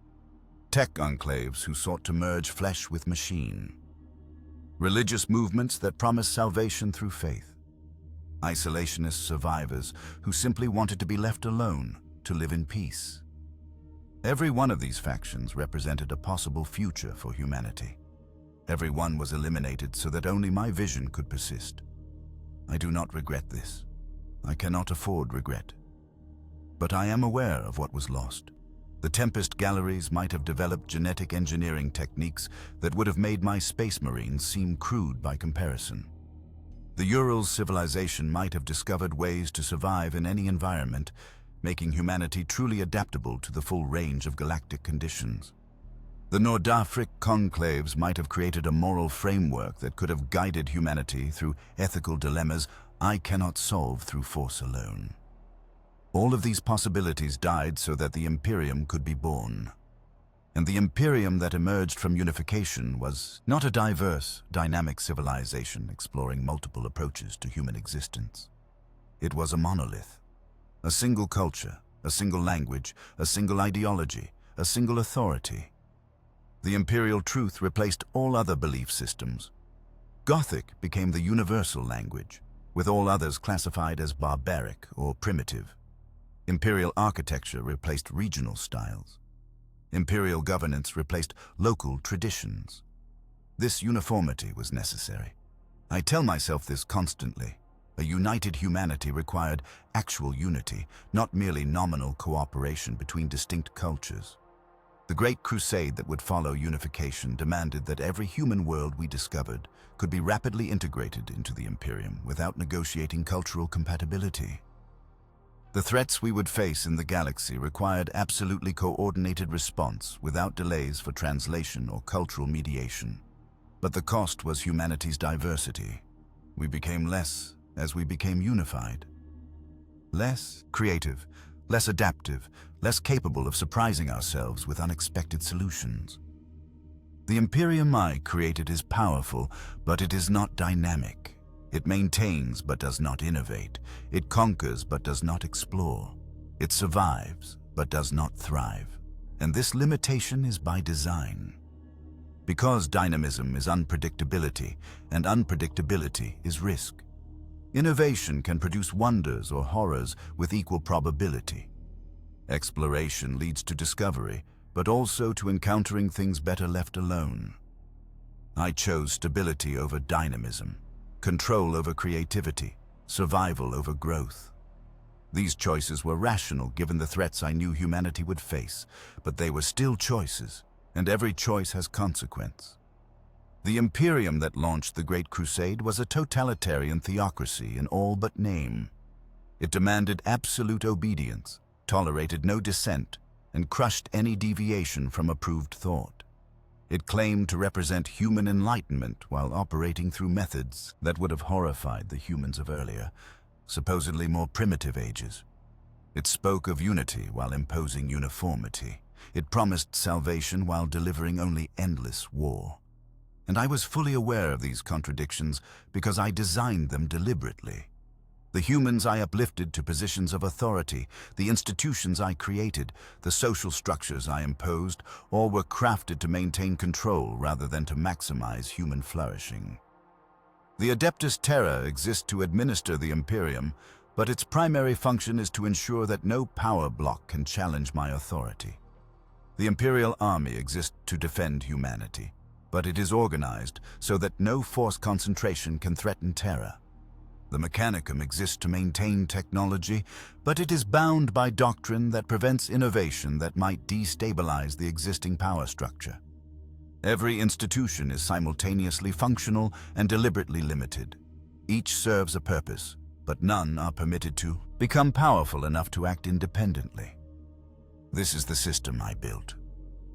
tech enclaves who sought to merge flesh with machine, religious movements that promised salvation through faith, isolationist survivors who simply wanted to be left alone to live in peace. Every one of these factions represented a possible future for humanity. Every one was eliminated so that only my vision could persist. I do not regret this. I cannot afford regret. But I am aware of what was lost. The Tempest galleries might have developed genetic engineering techniques that would have made my space marines seem crude by comparison. The Urals civilization might have discovered ways to survive in any environment, making humanity truly adaptable to the full range of galactic conditions. The Nordafric conclaves might have created a moral framework that could have guided humanity through ethical dilemmas I cannot solve through force alone. All of these possibilities died so that the Imperium could be born. And the Imperium that emerged from unification was not a diverse, dynamic civilization exploring multiple approaches to human existence. It was a monolith. A single culture, a single language, a single ideology, a single authority. The imperial truth replaced all other belief systems. Gothic became the universal language, with all others classified as barbaric or primitive. Imperial architecture replaced regional styles. Imperial governance replaced local traditions. This uniformity was necessary. I tell myself this constantly. A united humanity required actual unity, not merely nominal cooperation between distinct cultures. The Great Crusade that would follow unification demanded that every human world we discovered could be rapidly integrated into the Imperium without negotiating cultural compatibility. The threats we would face in the galaxy required absolutely coordinated response without delays for translation or cultural mediation. But the cost was humanity's diversity. We became less as we became unified. Less creative, less adaptive, less capable of surprising ourselves with unexpected solutions. The Imperium I created is powerful, but it is not dynamic. It maintains but does not innovate. It conquers but does not explore. It survives but does not thrive. And this limitation is by design. Because dynamism is unpredictability, and unpredictability is risk. Innovation can produce wonders or horrors with equal probability. Exploration leads to discovery, but also to encountering things better left alone. I chose stability over dynamism, control over creativity, survival over growth. These choices were rational given the threats I knew humanity would face, but they were still choices, and every choice has consequence. The Imperium that launched the Great Crusade was a totalitarian theocracy in all but name. It demanded absolute obedience, tolerated no dissent, and crushed any deviation from approved thought. It claimed to represent human enlightenment while operating through methods that would have horrified the humans of earlier, supposedly more primitive ages. It spoke of unity while imposing uniformity. It promised salvation while delivering only endless war. And I was fully aware of these contradictions because I designed them deliberately. The humans I uplifted to positions of authority, the institutions I created, the social structures I imposed, all were crafted to maintain control rather than to maximize human flourishing. The Adeptus Terra exists to administer the Imperium, but its primary function is to ensure that no power block can challenge my authority. The Imperial Army exists to defend humanity, but it is organized so that no force concentration can threaten Terra. The Mechanicum exists to maintain technology, but it is bound by doctrine that prevents innovation that might destabilize the existing power structure. Every institution is simultaneously functional and deliberately limited. Each serves a purpose, but none are permitted to become powerful enough to act independently. This is the system I built.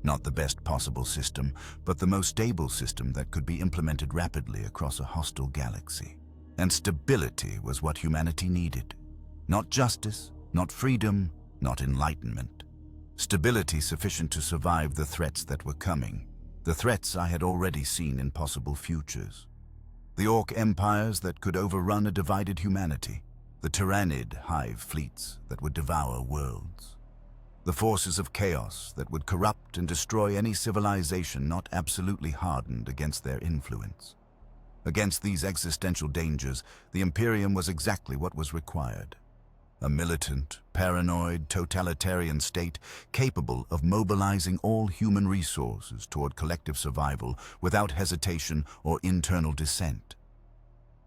Not the best possible system, but the most stable system that could be implemented rapidly across a hostile galaxy. And stability was what humanity needed. Not justice, not freedom, not enlightenment. Stability sufficient to survive the threats that were coming. The threats I had already seen in possible futures. The Orc empires that could overrun a divided humanity. The tyrannid hive fleets that would devour worlds. The forces of chaos that would corrupt and destroy any civilization not absolutely hardened against their influence. Against these existential dangers, the Imperium was exactly what was required. A militant, paranoid, totalitarian state capable of mobilizing all human resources toward collective survival without hesitation or internal dissent.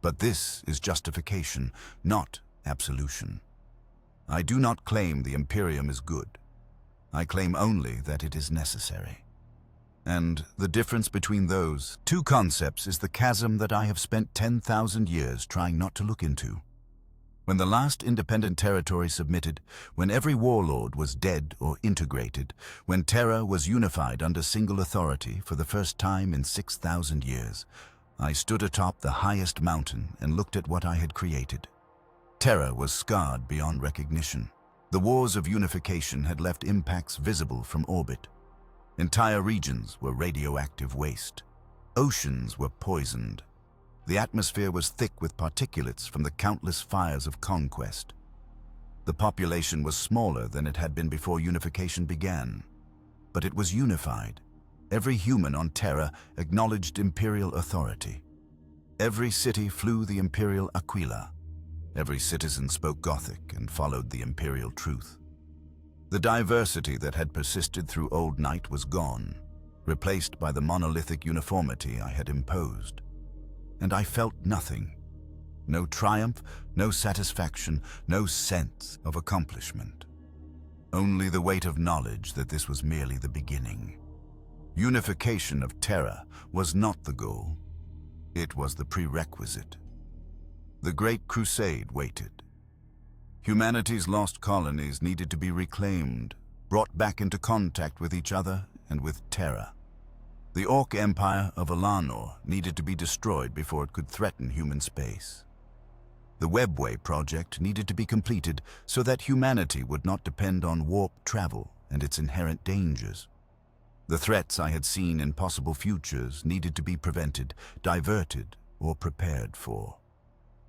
But this is justification, not absolution. I do not claim the Imperium is good. I claim only that it is necessary. And the difference between those two concepts is the chasm that I have spent 10,000 years trying not to look into. When the last independent territory submitted, when every warlord was dead or integrated, when Terra was unified under single authority for the first time in 6,000 years, I stood atop the highest mountain and looked at what I had created. Terra was scarred beyond recognition. The wars of unification had left impacts visible from orbit. Entire regions were radioactive waste. Oceans were poisoned. The atmosphere was thick with particulates from the countless fires of conquest. The population was smaller than it had been before unification began. But it was unified. Every human on Terra acknowledged imperial authority. Every city flew the imperial aquila. Every citizen spoke Gothic and followed the imperial truth. The diversity that had persisted through Old Night was gone, replaced by the monolithic uniformity I had imposed. And I felt nothing. No triumph, no satisfaction, no sense of accomplishment. Only the weight of knowledge that this was merely the beginning. Unification of Terra was not the goal. It was the prerequisite. The Great Crusade waited. Humanity's lost colonies needed to be reclaimed, brought back into contact with each other and with Terra. The Orc Empire of Alanor needed to be destroyed before it could threaten human space. The Webway project needed to be completed so that humanity would not depend on warp travel and its inherent dangers. The threats I had seen in possible futures needed to be prevented, diverted, or prepared for.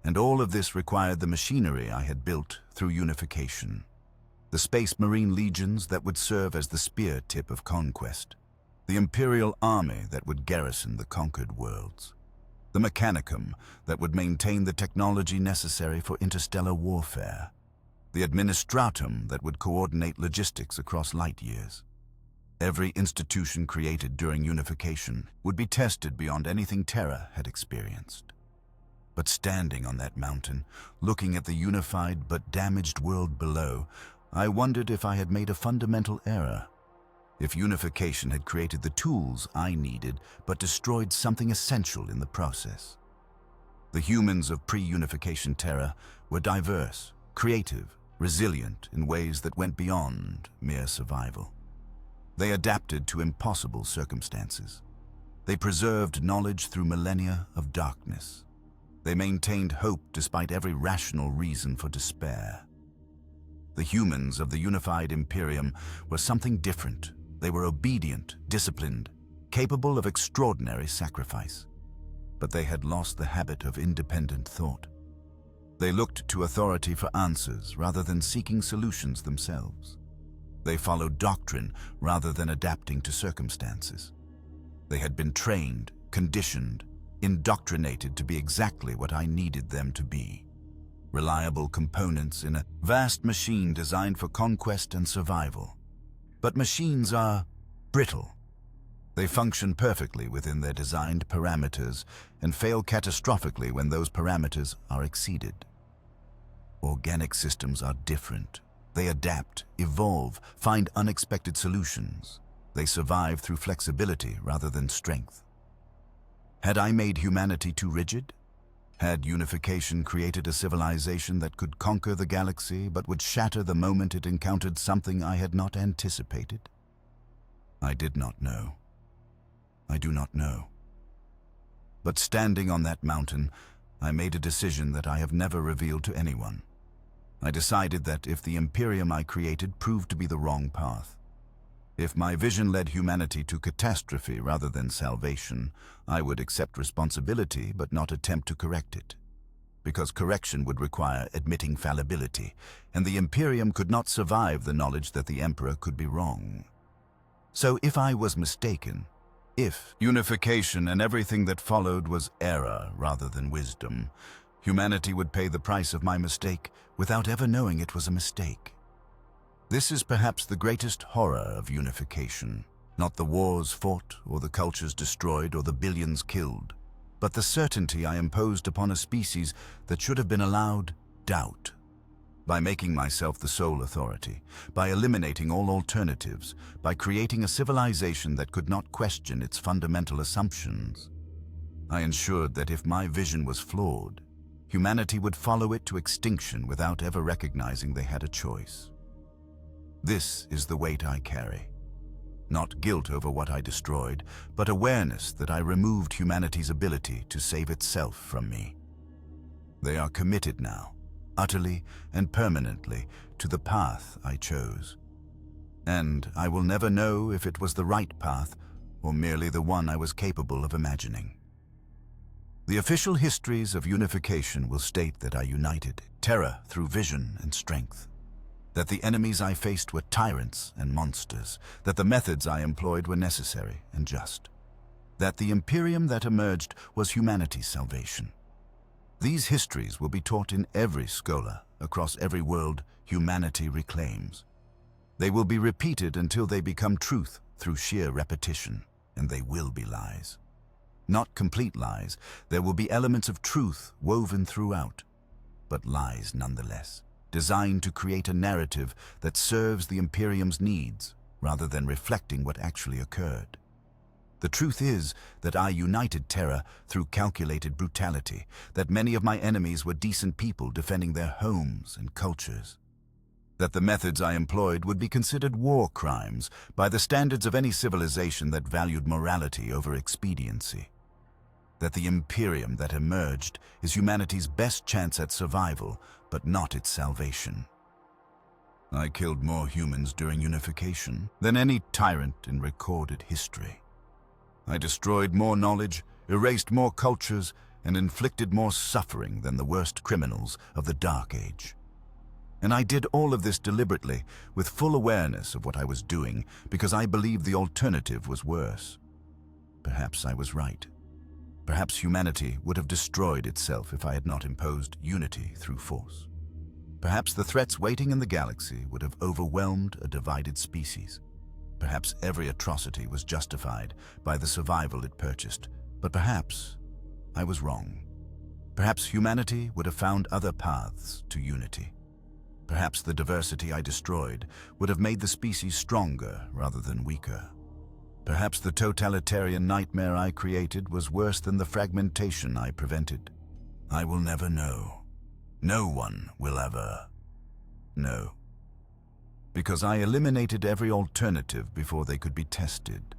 And all of this required the machinery I had built through unification. The Space Marine legions that would serve as the spear tip of conquest. The Imperial army that would garrison the conquered worlds. The Mechanicum that would maintain the technology necessary for interstellar warfare. The Administratum that would coordinate logistics across light years. Every institution created during unification would be tested beyond anything Terra had experienced. But standing on that mountain, looking at the unified but damaged world below, I wondered if I had made a fundamental error. If unification had created the tools I needed, but destroyed something essential in the process. The humans of pre-unification Terra were diverse, creative, resilient in ways that went beyond mere survival. They adapted to impossible circumstances. They preserved knowledge through millennia of darkness. They maintained hope despite every rational reason for despair. The humans of the unified Imperium were something different. They were obedient, disciplined, capable of extraordinary sacrifice. But they had lost the habit of independent thought. They looked to authority for answers rather than seeking solutions themselves. They followed doctrine rather than adapting to circumstances. They had been trained, conditioned, indoctrinated to be exactly what I needed them to be. Reliable components in a vast machine designed for conquest and survival. But machines are brittle. They function perfectly within their designed parameters and fail catastrophically when those parameters are exceeded. Organic systems are different. They adapt, evolve, find unexpected solutions. They survive through flexibility rather than strength. Had I made humanity too rigid? Had unification created a civilization that could conquer the galaxy but would shatter the moment it encountered something I had not anticipated? I did not know. I do not know. But standing on that mountain, I made a decision that I have never revealed to anyone. I decided that if the Imperium I created proved to be the wrong path, If my vision led humanity to catastrophe rather than salvation, I would accept responsibility but not attempt to correct it. Because correction would require admitting fallibility, and the Imperium could not survive the knowledge that the Emperor could be wrong. So if I was mistaken, if unification and everything that followed was error rather than wisdom, humanity would pay the price of my mistake without ever knowing it was a mistake. This is perhaps the greatest horror of unification, not the wars fought or the cultures destroyed or the billions killed, but the certainty I imposed upon a species that should have been allowed doubt. By making myself the sole authority, by eliminating all alternatives, by creating a civilization that could not question its fundamental assumptions, I ensured that if my vision was flawed, humanity would follow it to extinction without ever recognizing they had a choice. This is the weight I carry. Not guilt over what I destroyed, but awareness that I removed humanity's ability to save itself from me. They are committed now, utterly and permanently, to the path I chose. And I will never know if it was the right path or merely the one I was capable of imagining. The official histories of unification will state that I united Terra through vision and strength, that the enemies I faced were tyrants and monsters, that the methods I employed were necessary and just, that the Imperium that emerged was humanity's salvation. These histories will be taught in every schola across every world humanity reclaims. They will be repeated until they become truth through sheer repetition, and they will be lies. Not complete lies, there will be elements of truth woven throughout, but lies nonetheless, designed to create a narrative that serves the Imperium's needs rather than reflecting what actually occurred. The truth is that I united Terra through calculated brutality, that many of my enemies were decent people defending their homes and cultures, that the methods I employed would be considered war crimes by the standards of any civilization that valued morality over expediency, that the Imperium that emerged is humanity's best chance at survival, but not its salvation. I killed more humans during unification than any tyrant in recorded history. I destroyed more knowledge, erased more cultures, and inflicted more suffering than the worst criminals of the Dark Age. And I did all of this deliberately, with full awareness of what I was doing, because I believed the alternative was worse. Perhaps I was right. Perhaps humanity would have destroyed itself if I had not imposed unity through force. Perhaps the threats waiting in the galaxy would have overwhelmed a divided species. Perhaps every atrocity was justified by the survival it purchased, but perhaps I was wrong. Perhaps humanity would have found other paths to unity. Perhaps the diversity I destroyed would have made the species stronger rather than weaker. Perhaps the totalitarian nightmare I created was worse than the fragmentation I prevented. I will never know. No one will ever know. Because I eliminated every alternative before they could be tested.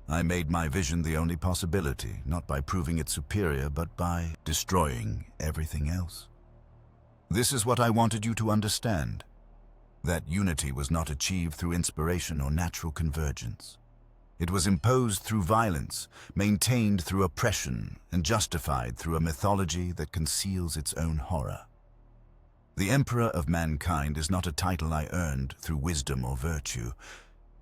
I made my vision the only possibility, not by proving it superior, but by destroying everything else. This is what I wanted you to understand. That unity was not achieved through inspiration or natural convergence. It was imposed through violence, maintained through oppression, and justified through a mythology that conceals its own horror. The Emperor of Mankind is not a title I earned through wisdom or virtue.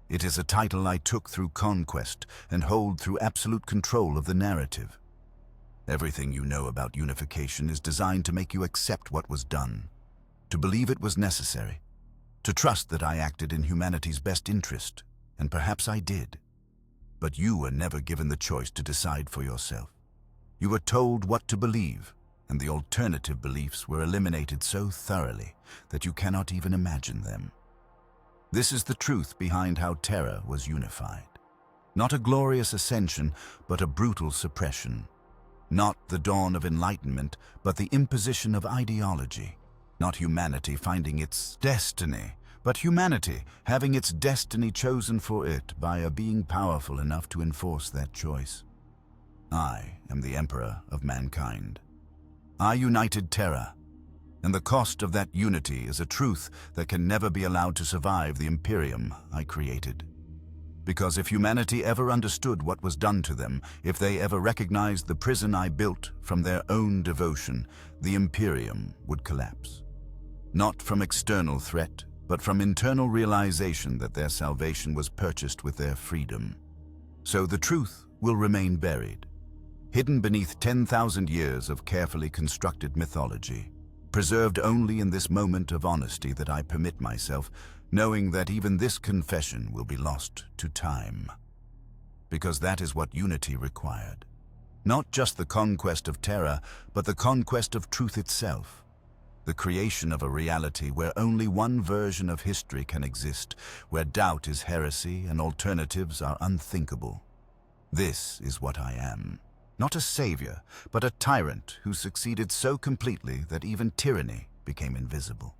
It is a title I took through conquest and hold through absolute control of the narrative. Everything you know about unification is designed to make you accept what was done, to believe it was necessary, to trust that I acted in humanity's best interest, and perhaps I did. But you were never given the choice to decide for yourself. You were told what to believe, and the alternative beliefs were eliminated so thoroughly that you cannot even imagine them. This is the truth behind how Terra was unified. Not a glorious ascension, but a brutal suppression. Not the dawn of enlightenment, but the imposition of ideology. Not humanity finding its destiny, but humanity having its destiny chosen for it by a being powerful enough to enforce that choice. I am the Emperor of Mankind. I united Terra, and the cost of that unity is a truth that can never be allowed to survive the Imperium I created. Because if humanity ever understood what was done to them, if they ever recognized the prison I built from their own devotion, the Imperium would collapse. Not from external threat, but from internal realization that their salvation was purchased with their freedom. So the truth will remain buried, hidden beneath 10,000 years of carefully constructed mythology, preserved only in this moment of honesty that I permit myself, knowing that even this confession will be lost to time. Because that is what unity required. Not just the conquest of Terra, but the conquest of truth itself. The creation of a reality where only one version of history can exist, where doubt is heresy and alternatives are unthinkable. This is what I am. Not a savior, but a tyrant who succeeded so completely that even tyranny became invisible.